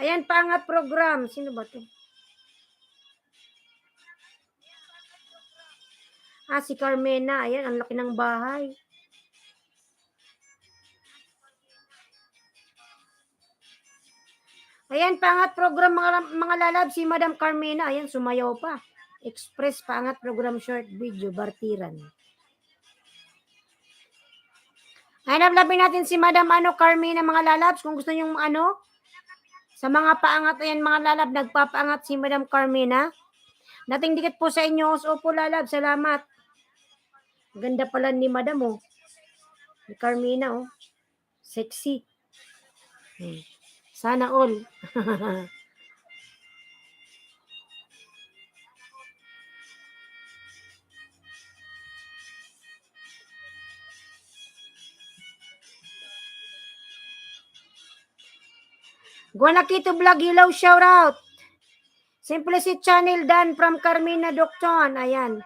Ayan, pangat program. Sino ba to? Si Carmena. Ayan, ang laki ng bahay. Ayan, pangat program mga lalab. Si Madam Carmena. Ayan, sumayaw pa. Express pangat program short video. Bartiran. Ayan, labin natin si Madam Carmena mga lalabs. Kung gusto nyo sa mga paangat, ayan mga lalab, nagpapaangat si Madam Carmena. Dating dikit po sa inyo. Opo lalab, salamat. Ganda pala ni Madam Ni Carmena Sexy. Sana all. Guanakito Vlog, hello, shout out. Simplicity Channel, Dan from Carmina Docton. Ayan.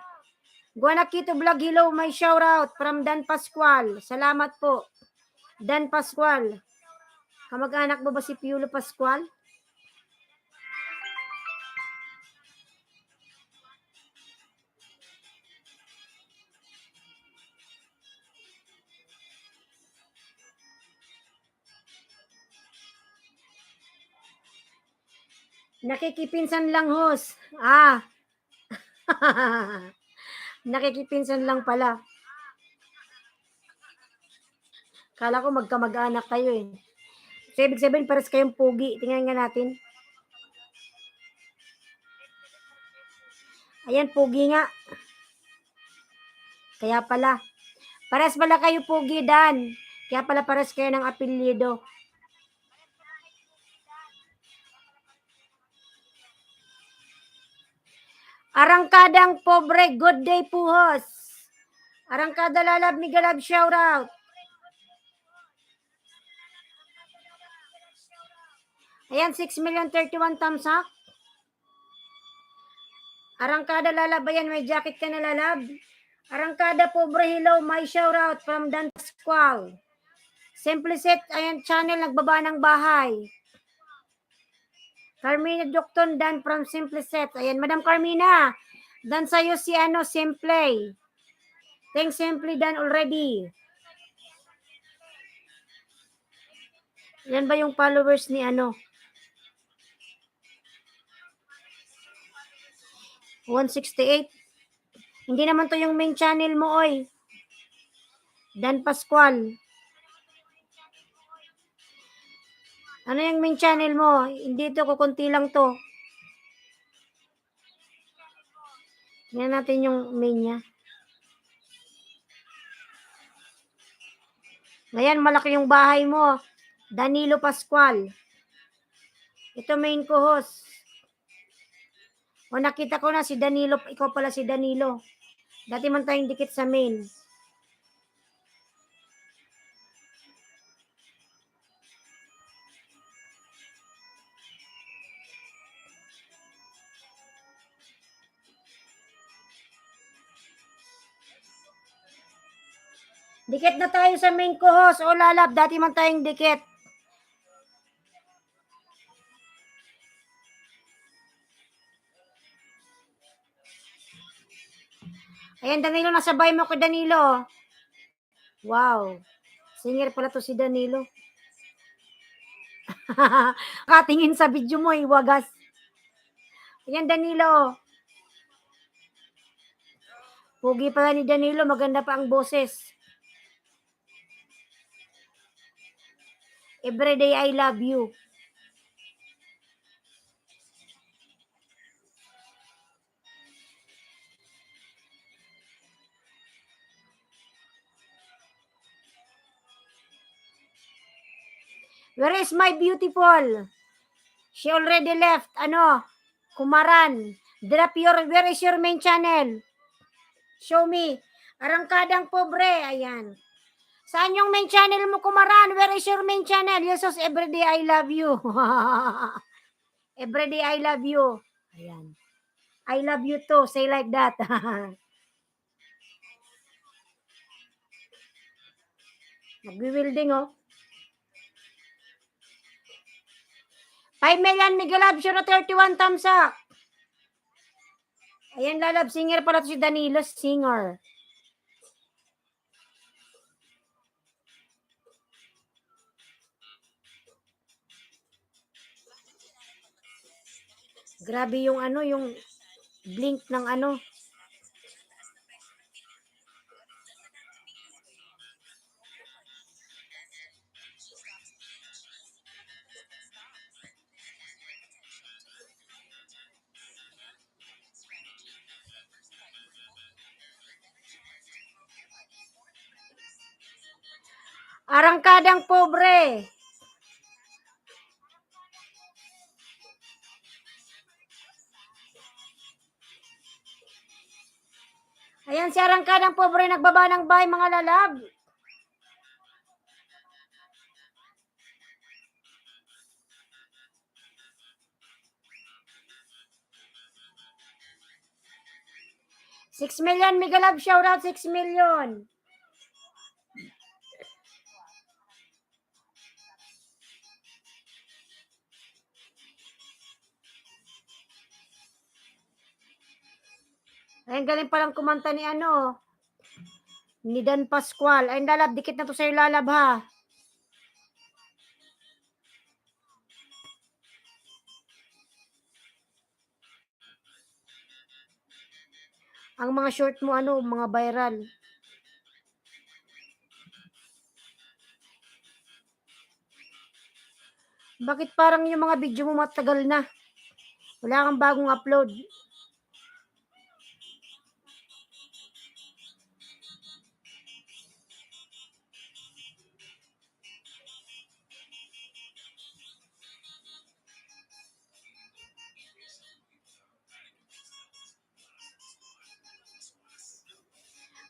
Guanakito Vlog, hello, may shout out from Dan Pascual. Salamat po. Dan Pascual. Kamag-anak mo ba si Piolo Pascual? Nakikipinsan lang, host. Nakikipinsan lang pala. Kala ko magkamag-anak kayo So, ibig sabihin, pares kayong pugi. Tingnan nga natin. Ayan, pugi nga. Kaya pala. Pares pala kayo pugi, Dan. Kaya pala pares kayo ng apelyido. Arangkadang pobre, good day puhos. Arangkada lalab ni Galab, shout out. Ayan, 6,031,000 thumbs up. Arangkada lalab, ayan, may jacket ka na lalab. Arangkada pobre, hello, my shout out from Dan Pascual. Simplicet, ayan, channel, nagbaba ng bahay. Carmina Jokton, Dan from Simplicet. Ayan, Madam Carmina, dan sa'yo si Simple. Thanks, Simply done already. Yan ba yung followers ni 168? Hindi naman to yung main channel mo, oy. Dan Pascual. Ano yung main channel mo? Hindi to, kukunti lang to. Tingnan natin yung main niya. Ngayon, malaki yung bahay mo. Danilo Pascual. Ito main ko host. O nakita ko na si Danilo. Ikaw pala si Danilo. Dati man tayong dikit sa main. Dikit na tayo sa main ko host. O lalab, dati man tayong dikit. Ayan, Danilo, nasabay mo ko Danilo. Wow. Singer pala to si Danilo. Katingin sa video mo, wagas. Ayan, Danilo. Pugi pala ni Danilo, maganda pa ang boses. Everyday I love you. Where is my beautiful? She already left. Kumaran. Where is your main channel? Show me. Arangkadang pobre. Ayan. Saan yung main channel mo, Kumaran? Where is your main channel? Jesus, everyday I love you. Everyday I love you. Ayan. I love you too. Say like that. Nagwi-wielding, oh. 5 million Miguel Absyo na 31 thumbs up. Ayan, lalab, singer pala to si Danilo, singer. Grabe yung yung blink ng Arangkadang pobre. Ayan, si Arangkadang pobre, nagbaba ng bahay, mga lalab. $6 million, Miguel Lab, shout out, 6 million. Ayan, galing palang kumanta ni ni Dan Pascual. Ayun, lalab, dikit na to sa'yo, lalab, ha. Ang mga short mo, mga viral. Bakit parang yung mga video mo matagal na? Wala kang bagong upload.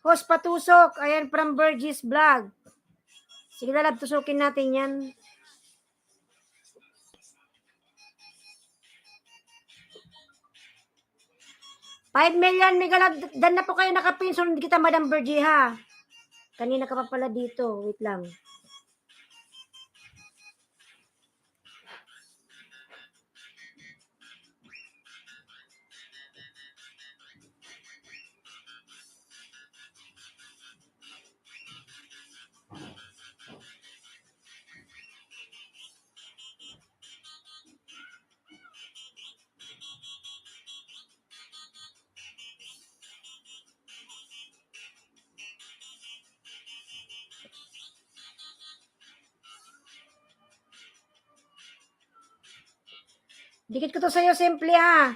Host patusok. Ayan, from Burgess Vlog. Sige lalab, tusukin natin yan. $5 million, Migalab. Dan na po kayo nakapin. Sunod kita, Madam Burgie, ha? Kanina ka pa pala dito. Wait lang. Dikit ko to sa'yo, simple, ha?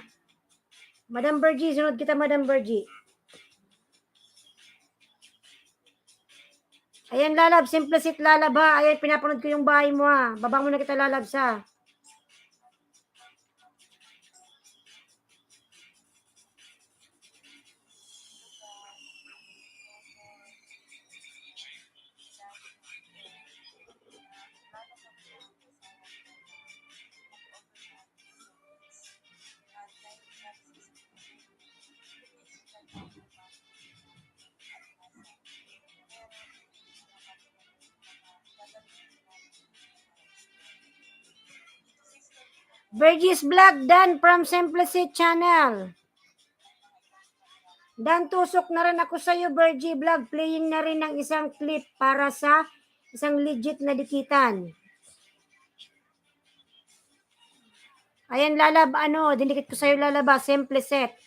Madam Burgie, sunod kita, Madam Burgie. Ayan, lalab. Simple sit lalab, ha? Ayan, pinapanood ko yung bahay mo, ha? Babang mo na kita, lalab, sa. Burgess Vlog, Dan from Simplicity Channel. Dan, tusok na rin ako sa'yo, Burgess Vlog. Playing na rin ng isang clip para sa isang legit na dikitan. Ayan, lalab, dinikit ko sa'yo, lalaba, simple set.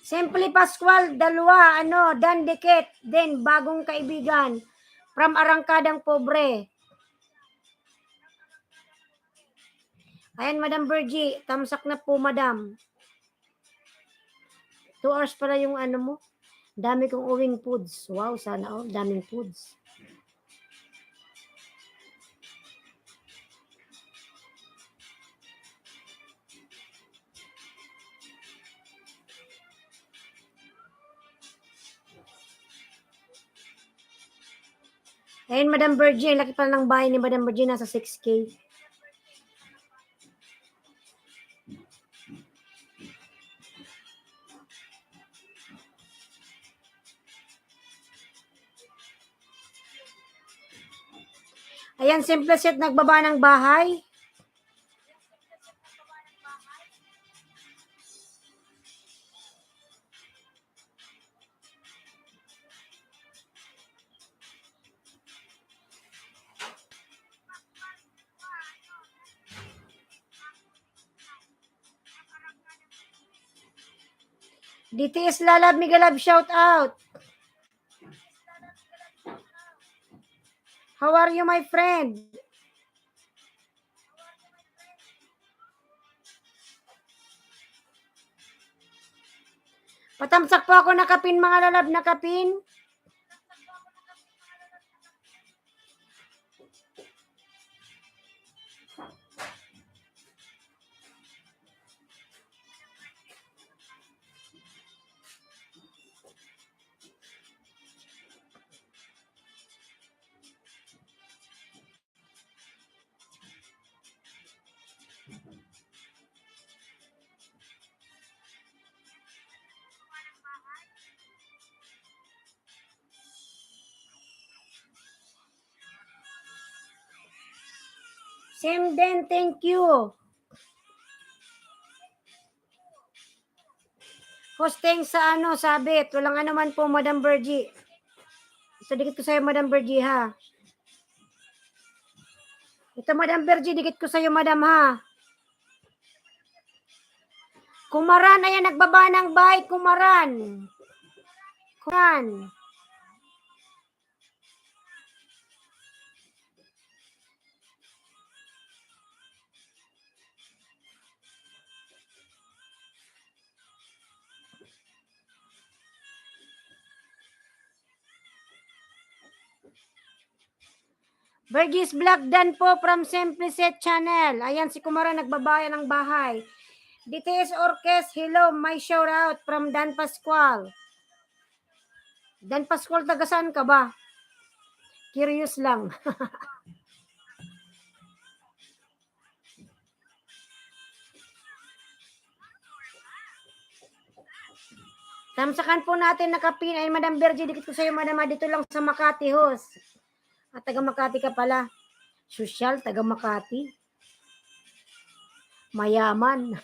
Simple Pascual, dalawa, Dan Dikit, then bagong kaibigan, from Arangkadang Pobre. Ayan, Madam Burgie, tamsak na po, Madam. 2 hours para yung mo. Dami kong uwing foods. Wow, sana all, daming foods. Ayan, Madam Burgie, laki pa ng bahay ni Madam Burgie, nasa 6K. Ayan, simple set, nagbaba ng bahay. DTS Lalab, Migalab, shout out. How are you, my friend? Patamsak po ako nakapin, mga lalab, nakapin. Same din, thank you. Hosting sa sabit. Walang man po, Madam Burgie. Ito, dikit ko sa'yo, Madam Burgie, ha? Ito, Madam Burgie, dikit ko sa'yo, Madam, ha? Kumaran, ayan, nagbaba ng bahay, Kumaran. Kumaran. Burgess Vlog Dan po from Simplicet Channel. Ayan, si Kumara nagbabaya ng bahay. DTS Orkes, hello, my shout out from Dan Pascual. Dan Pascual, taga saan ka ba? Curious lang. Tamsakan po natin nakapin ay Madam Bergie, dikit ko sa'yo Madam, dito lang sa Makati host. At taga Makati ka pala. Social, taga Makati. Mayaman.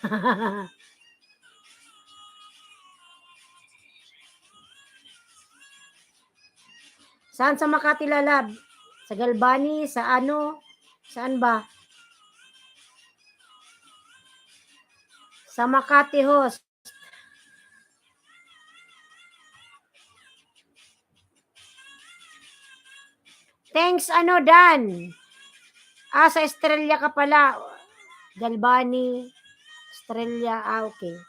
Saan sa Makati lalab? Sa Galbani, sa ano? Saan ba? Sa Makati host. Thanks, ano, Dan. Sa Australia ka pala. Galbani, Australia. Okay.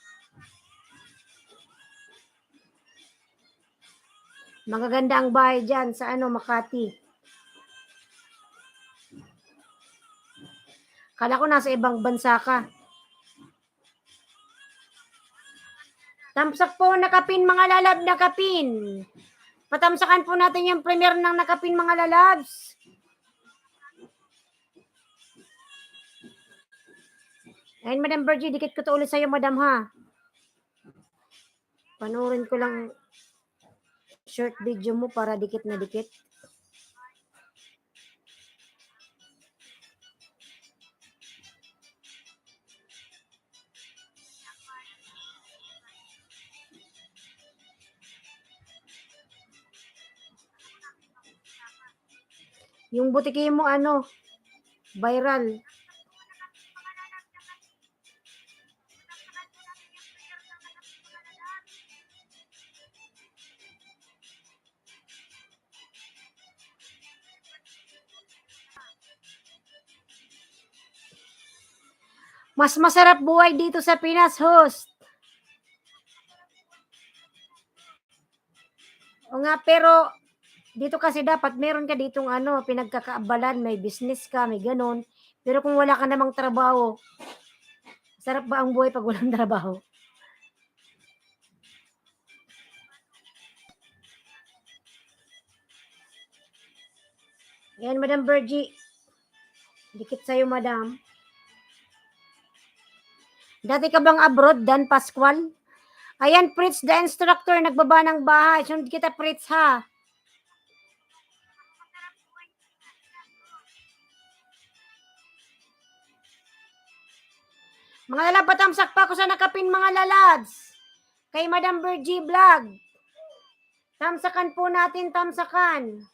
Magaganda ang bahay dyan sa ano, Makati. Kala ko nasa ibang bansa ka. Tamsak po nakapin mga lalab, nakapin. Patamsakan po natin yung premiere ng nakapin mga lalabs. Ayun, Madam Bergie, dikit ko to ulit sa'yo, Madam, ha. Panurin ko lang short video mo para dikit na dikit. Yung butiki mo, ano, viral. Mas masarap buhay dito sa Pinas, host. O nga, pero dito kasi dapat meron ka ditong ano, pinagkakaabalan, may business ka, may ganon. Pero kung wala ka namang trabaho, sarap ba ang buhay pag walang trabaho? Ayan, Madam Bergie. Dikit sa'yo, Madam. Dati ka bang abroad, Dan Pascual? Ayan, Fritz, the instructor, nagbaba ng bahay. Sunod kita, Fritz, ha? Mga lalab, patamsak pa ako sa nakapin mga lalads. Kay Madam Bergie Vlog. Tamsakan po natin, tamsakan.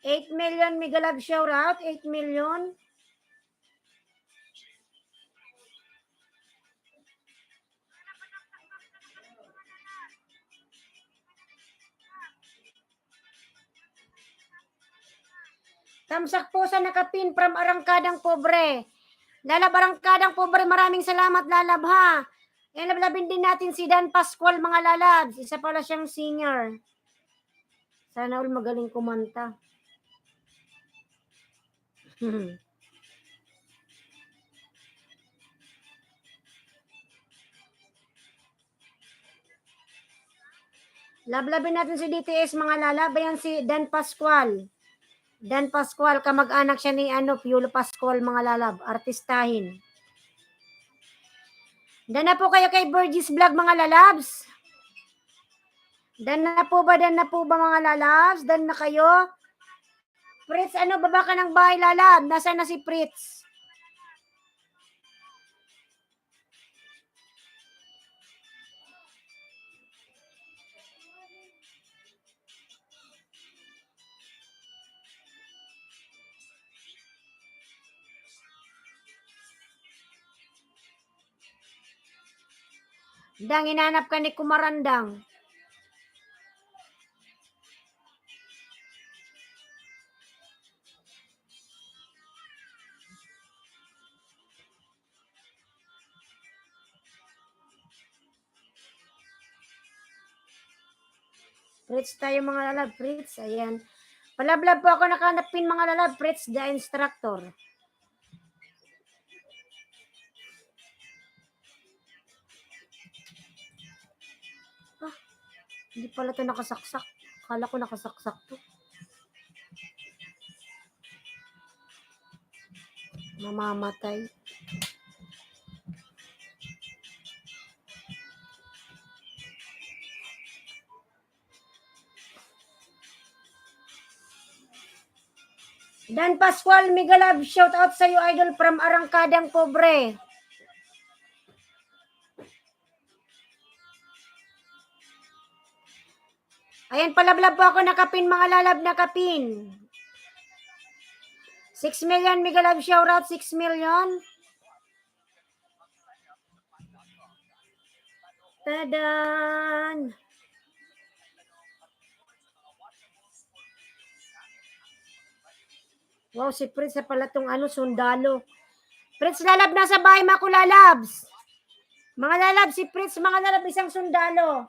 $8 million mega love shout out, 8 million. Tamsak po sa nakapin from Arangkadang Pobre. Lalab Arangkadang Pobre, maraming salamat lalab, ha. Yan, lablabin din natin si Dan Pascual mga lalabs. Isa pala siyang singer. Sana all magaling kumanta. Lablabin natin si DTS mga lalab. Ayan si Dan Pascual. Dan Pascual, kamag-anak siya ni Piolo Pascual mga lalab. Artistahin. Dan na po kayo kay Burgess Vlog mga lalabs. Dan na po ba mga lalabs? Dan na kayo? Fritz, baba ka ng bahay lalab. Nasaan na si Fritz? Dang, hinanap ka ni Kumarandang. Fritz tayo mga lalab, Fritz. Ayan. Palablab po ako nakanapin mga lalab, Fritz the instructor. Ah, hindi pala ito nakasaksak. Akala ko nakasaksak to. Mamamatay. Dan Pascual Migalab, shout out sa iyo idol from Arangkadang Pobre. Ayan, palablab po ako nakapin mga lalab nakapin. 6 million Migalab shout out, 6 million. Tadan. Wow, si Prince na pala tong sundalo. Prince lalab na sa bahay, makulalabs. Mga lalab, si Prince, mga lalab, isang sundalo.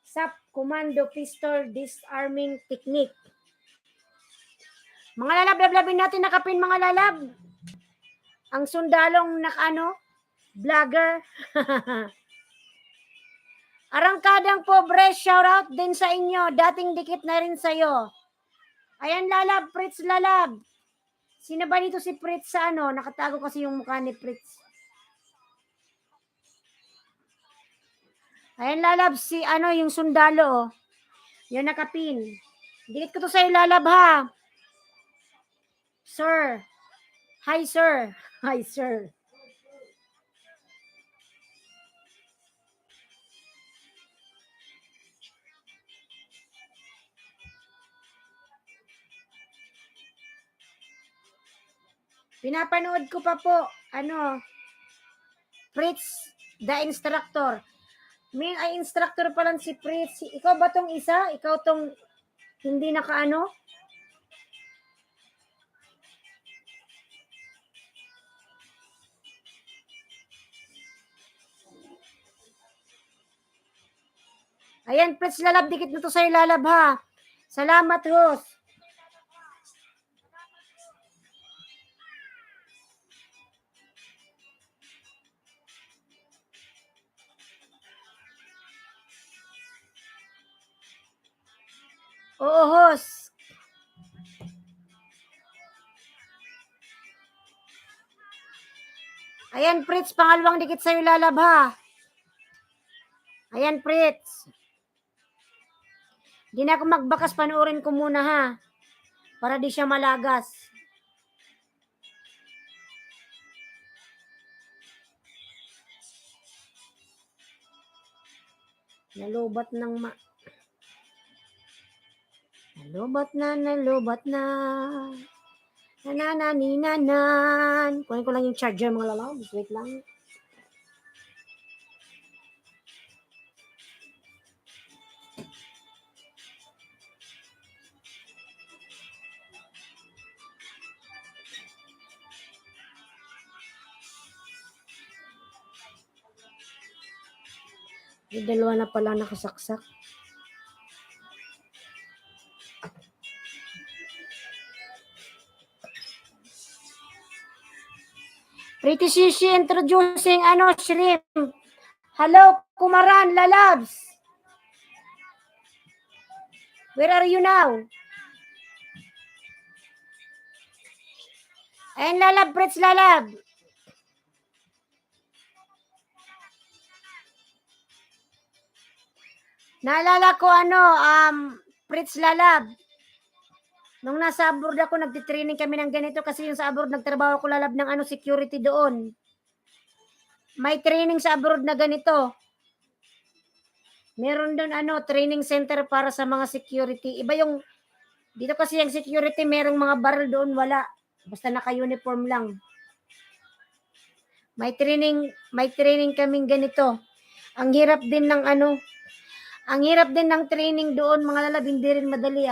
SAP, Commando Pistol Disarming Technique. Mga lalab, lablabin natin nakapin mga lalab. Ang sundalong vlogger. Arangkadang Pobre, shout out din sa inyo. Dating dikit na rin sa'yo. Ayan lalab, Fritz lalab. Sino ba dito si Fritz sa Nakatago kasi yung mukha ni Fritz. Ayan lalab, si yung sundalo. Yan nakapin. Dikit ko to sa'yo lalab ha. Sir. Hi sir. Hi sir. Pinapanood ko pa po, Fritz, the instructor. May instructor pa lang si Fritz. Ikaw ba tong isa? Ikaw tong hindi nakaano? Ayan, Fritz lalab, dikit na to sa'yo lalab ha. Salamat, host. Oo, host. Ayan, Fritz, pangalawang dikit sa'yo lalab ha. Ayan, Fritz. Di na ako magbakas, panoorin ko muna ha. Para di siya malagas. Nalubat na. Nananinanan. Kunin ko lang yung charger mga lalaw. Wait lang. Yung dalawa na pala nakasaksak. Pretty Shishi introducing shrimp. Hello, Kumaran, lalabs. Where are you now? Ayan, lalab, Fritz, lalab. Naalala ko Fritz, lalab. Nung nasa abroad ako, nagtitraining kami ng ganito kasi yung sa abroad, nagtrabaho ko lalab ng security doon. May training sa abroad na ganito. Meron doon training center para sa mga security. Iba yung, dito kasi yung security, merong mga barrel doon, wala. Basta naka-uniform lang. May training kaming ganito. Ang hirap din ng ang hirap din ng training doon, mga lalab, hindi rin madali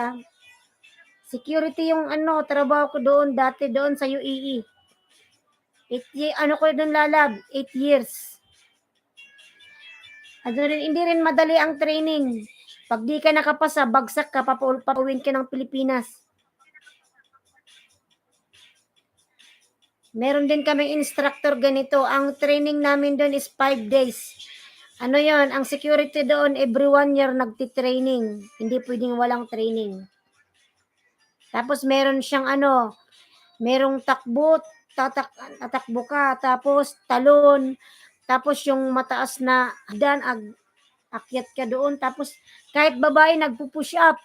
Security yung trabaho ko doon dati doon sa UAE. Ko doon lalab, 8 years. Hindi rin madali ang training. Pag di ka nakapasa, bagsak ka, papauwin ka ng Pilipinas. Meron din kaming instructor ganito. Ang training namin doon is 5 days. Yon, ang security doon, every 1 year nagtitraining. Hindi pwedeng walang training. Tapos meron siyang merong tatakbo ka, tapos talon, tapos yung mataas na hagdan, akyat ka doon, tapos kahit babae nagpo-push up,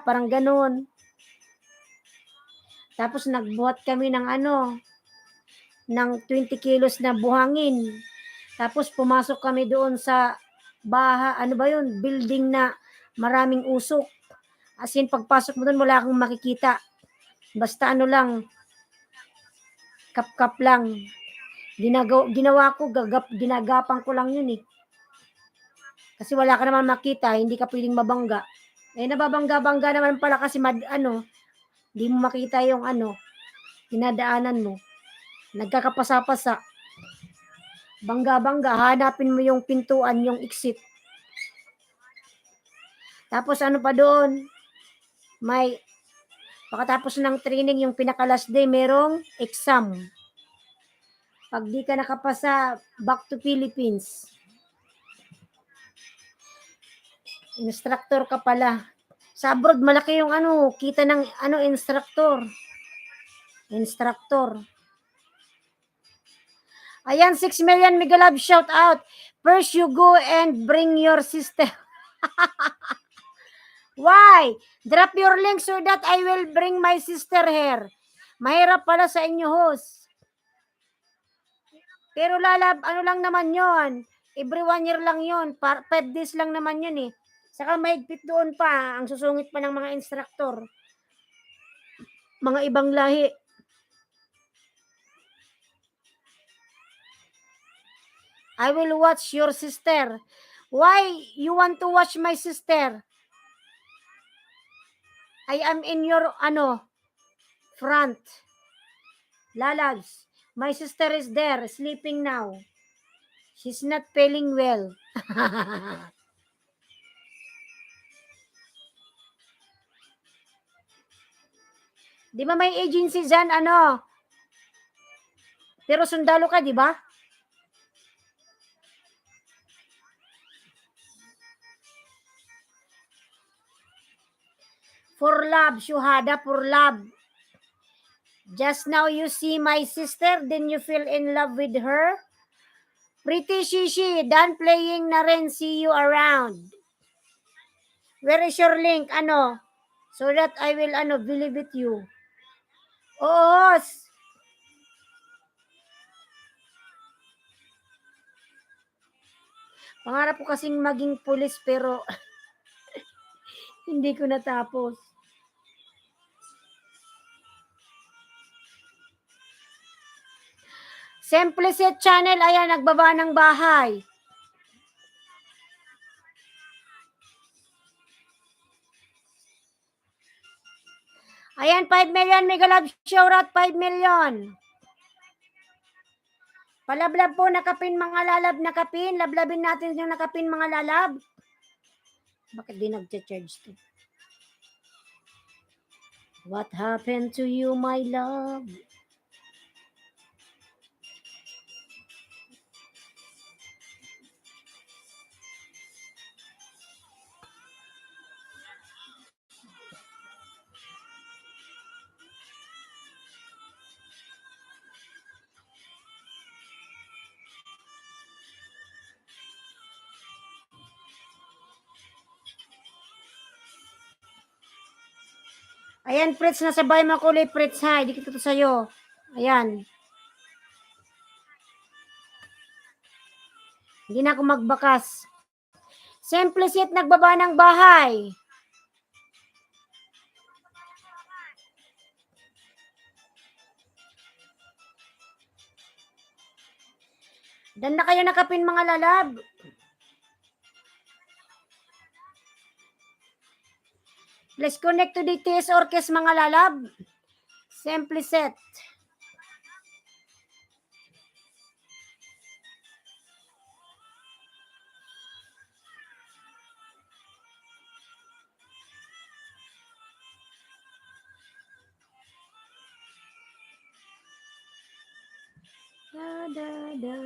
parang ganun. Tapos nagbuhat kami ng ng 20 kilos na buhangin. Tapos pumasok kami doon sa building na maraming usok. As in, pagpasok mo doon, wala kang makikita. Basta lang, kap-kap lang. Ginawa ko, ginagapang ko lang yun Kasi wala ka naman makita, hindi ka pwedeng mabangga. Nababangga-bangga naman pala kasi hindi mo makita yung dinadaanan mo. Nagkakapasa-pasa. Bangga-bangga, hanapin mo yung pintuan, yung exit. Tapos pa doon, pagkatapos ng training, yung pinaka-last day, merong exam. Pag di ka nakapasa, back to Philippines. Instructor ka pala. Sa abroad, malaki yung kita ng instructor. Ayan, 6 million mega love shout out. First you go and bring your sister. Why? Drop your link so that I will bring my sister here. Mahirap pala sa inyo, host. Pero lalab, lang naman yon. Every 1 year lang yon. 5 days lang naman yun Saka mahigpit doon pa. Ang susungit pa ng mga instructor. Mga ibang lahi. I will watch your sister. Why you want to watch my sister? I am in your front. Lalabs. My sister is there, sleeping now. She's not feeling well. Di ba may agency dyan, Pero sundalo ka, di ba? For love, Shuhada, for love. Just now you see my sister, then you feel in love with her. Pretty Shishi, done playing na rin, see you around. Where is your link, So that I will, believe it you. Oo. Pangarap ko kasing maging pulis pero hindi ko natapos. Simplicity Channel, ayan, nagbaba ng bahay. Ayan, 5 million, mega love shout out, 5 million. Palablab po, nakapin mga lalab, nakapin. Lablabin natin yung nakapin mga lalab. Bakit di nag-charge to? What happened to you, my love? Ayan, Fritz, nasabay mo ko ulit, Fritz, ha? Hindi kita to sa'yo. Ayan. Hindi na ako magbakas. Simplicity, nagbaba ng bahay. Dan na kayo nakapin mga lalab. Let's connect to the TS Orkes mga lalab. Simply set. Da, da, da.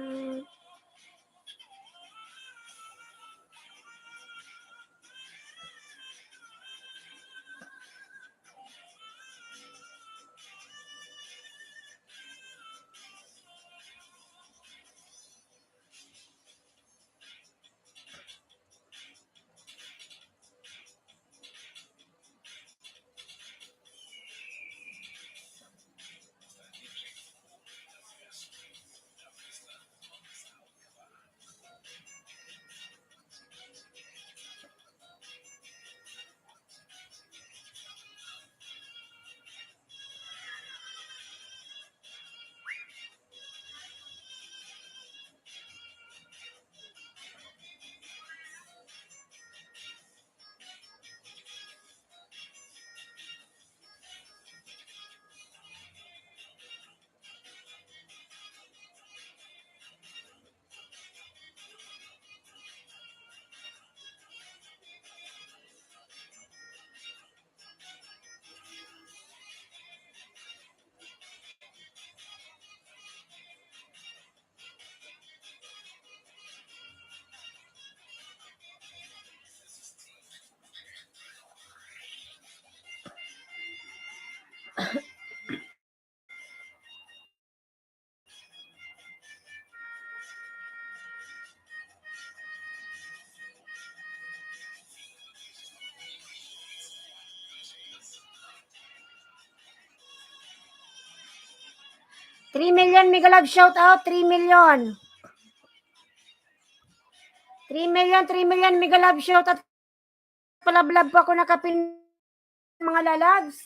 $3 million mega love shout out. 3 million. 3 million mega love shout out. Palablab pa ako nakapin mga lalabs.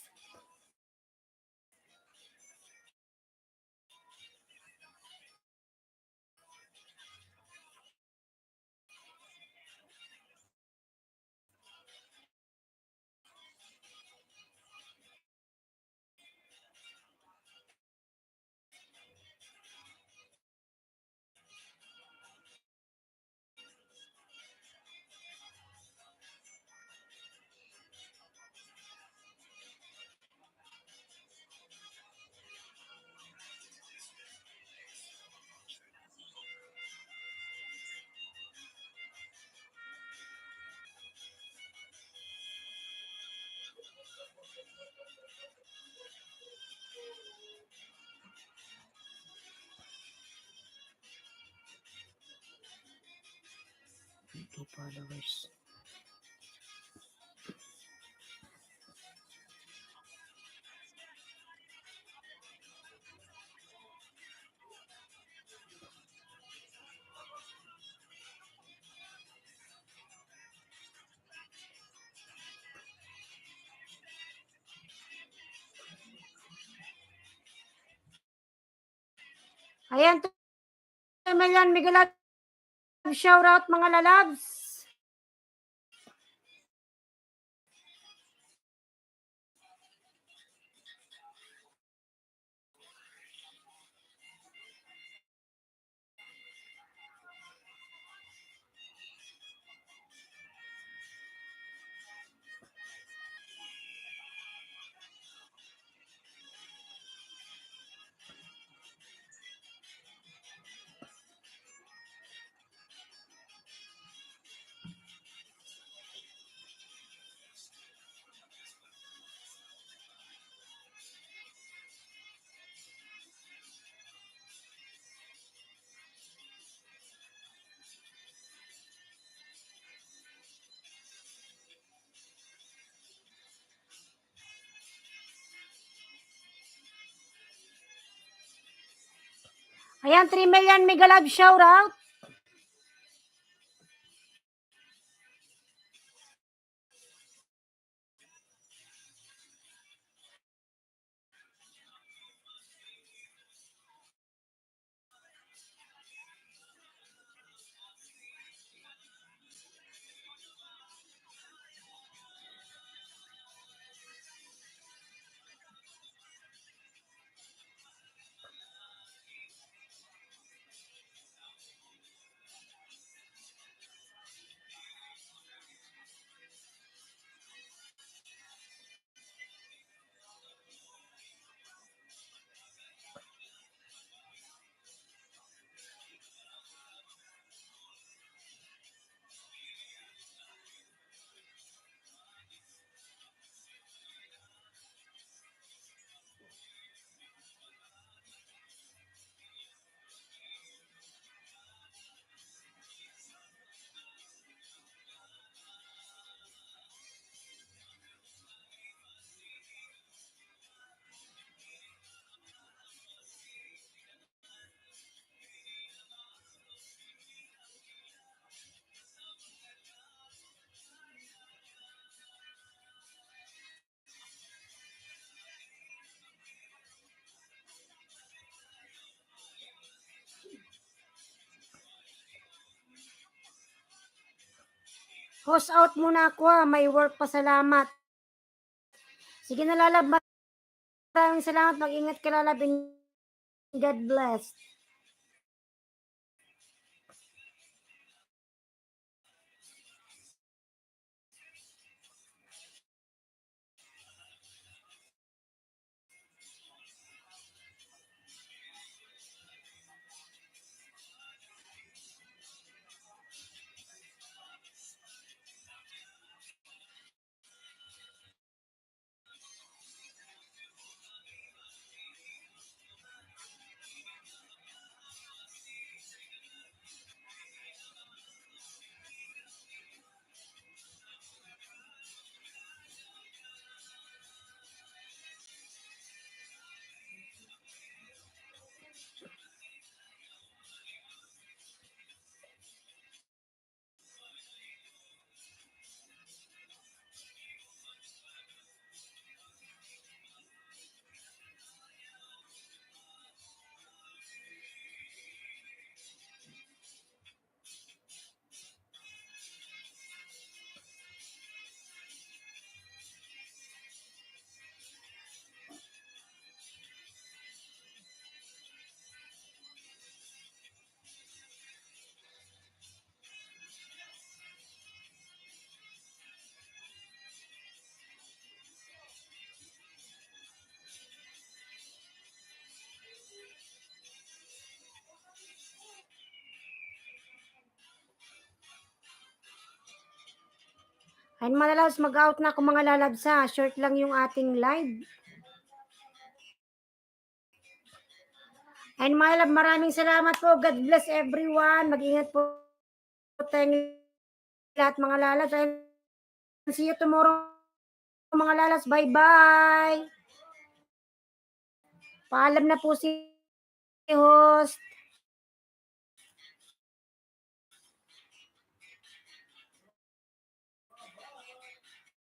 Okay, followers. Ayan, 2 million mega love shout out mga lalabs. Ayan, 3 million mega love shout out. Host out muna ako ha. May work pa, salamat. Sige na lalab. Maraming salamat. Mag-ingat ka lalab. God bless. Ayun mga lalabs, mag-out na ako mga lalabs ha. Short lang yung ating live. Ayun mga lalabs, maraming salamat po. God bless everyone. Mag-ingat po tayong lahat mga lalabs. And see you tomorrow mga lalabs. Bye-bye. Paalam na po si host.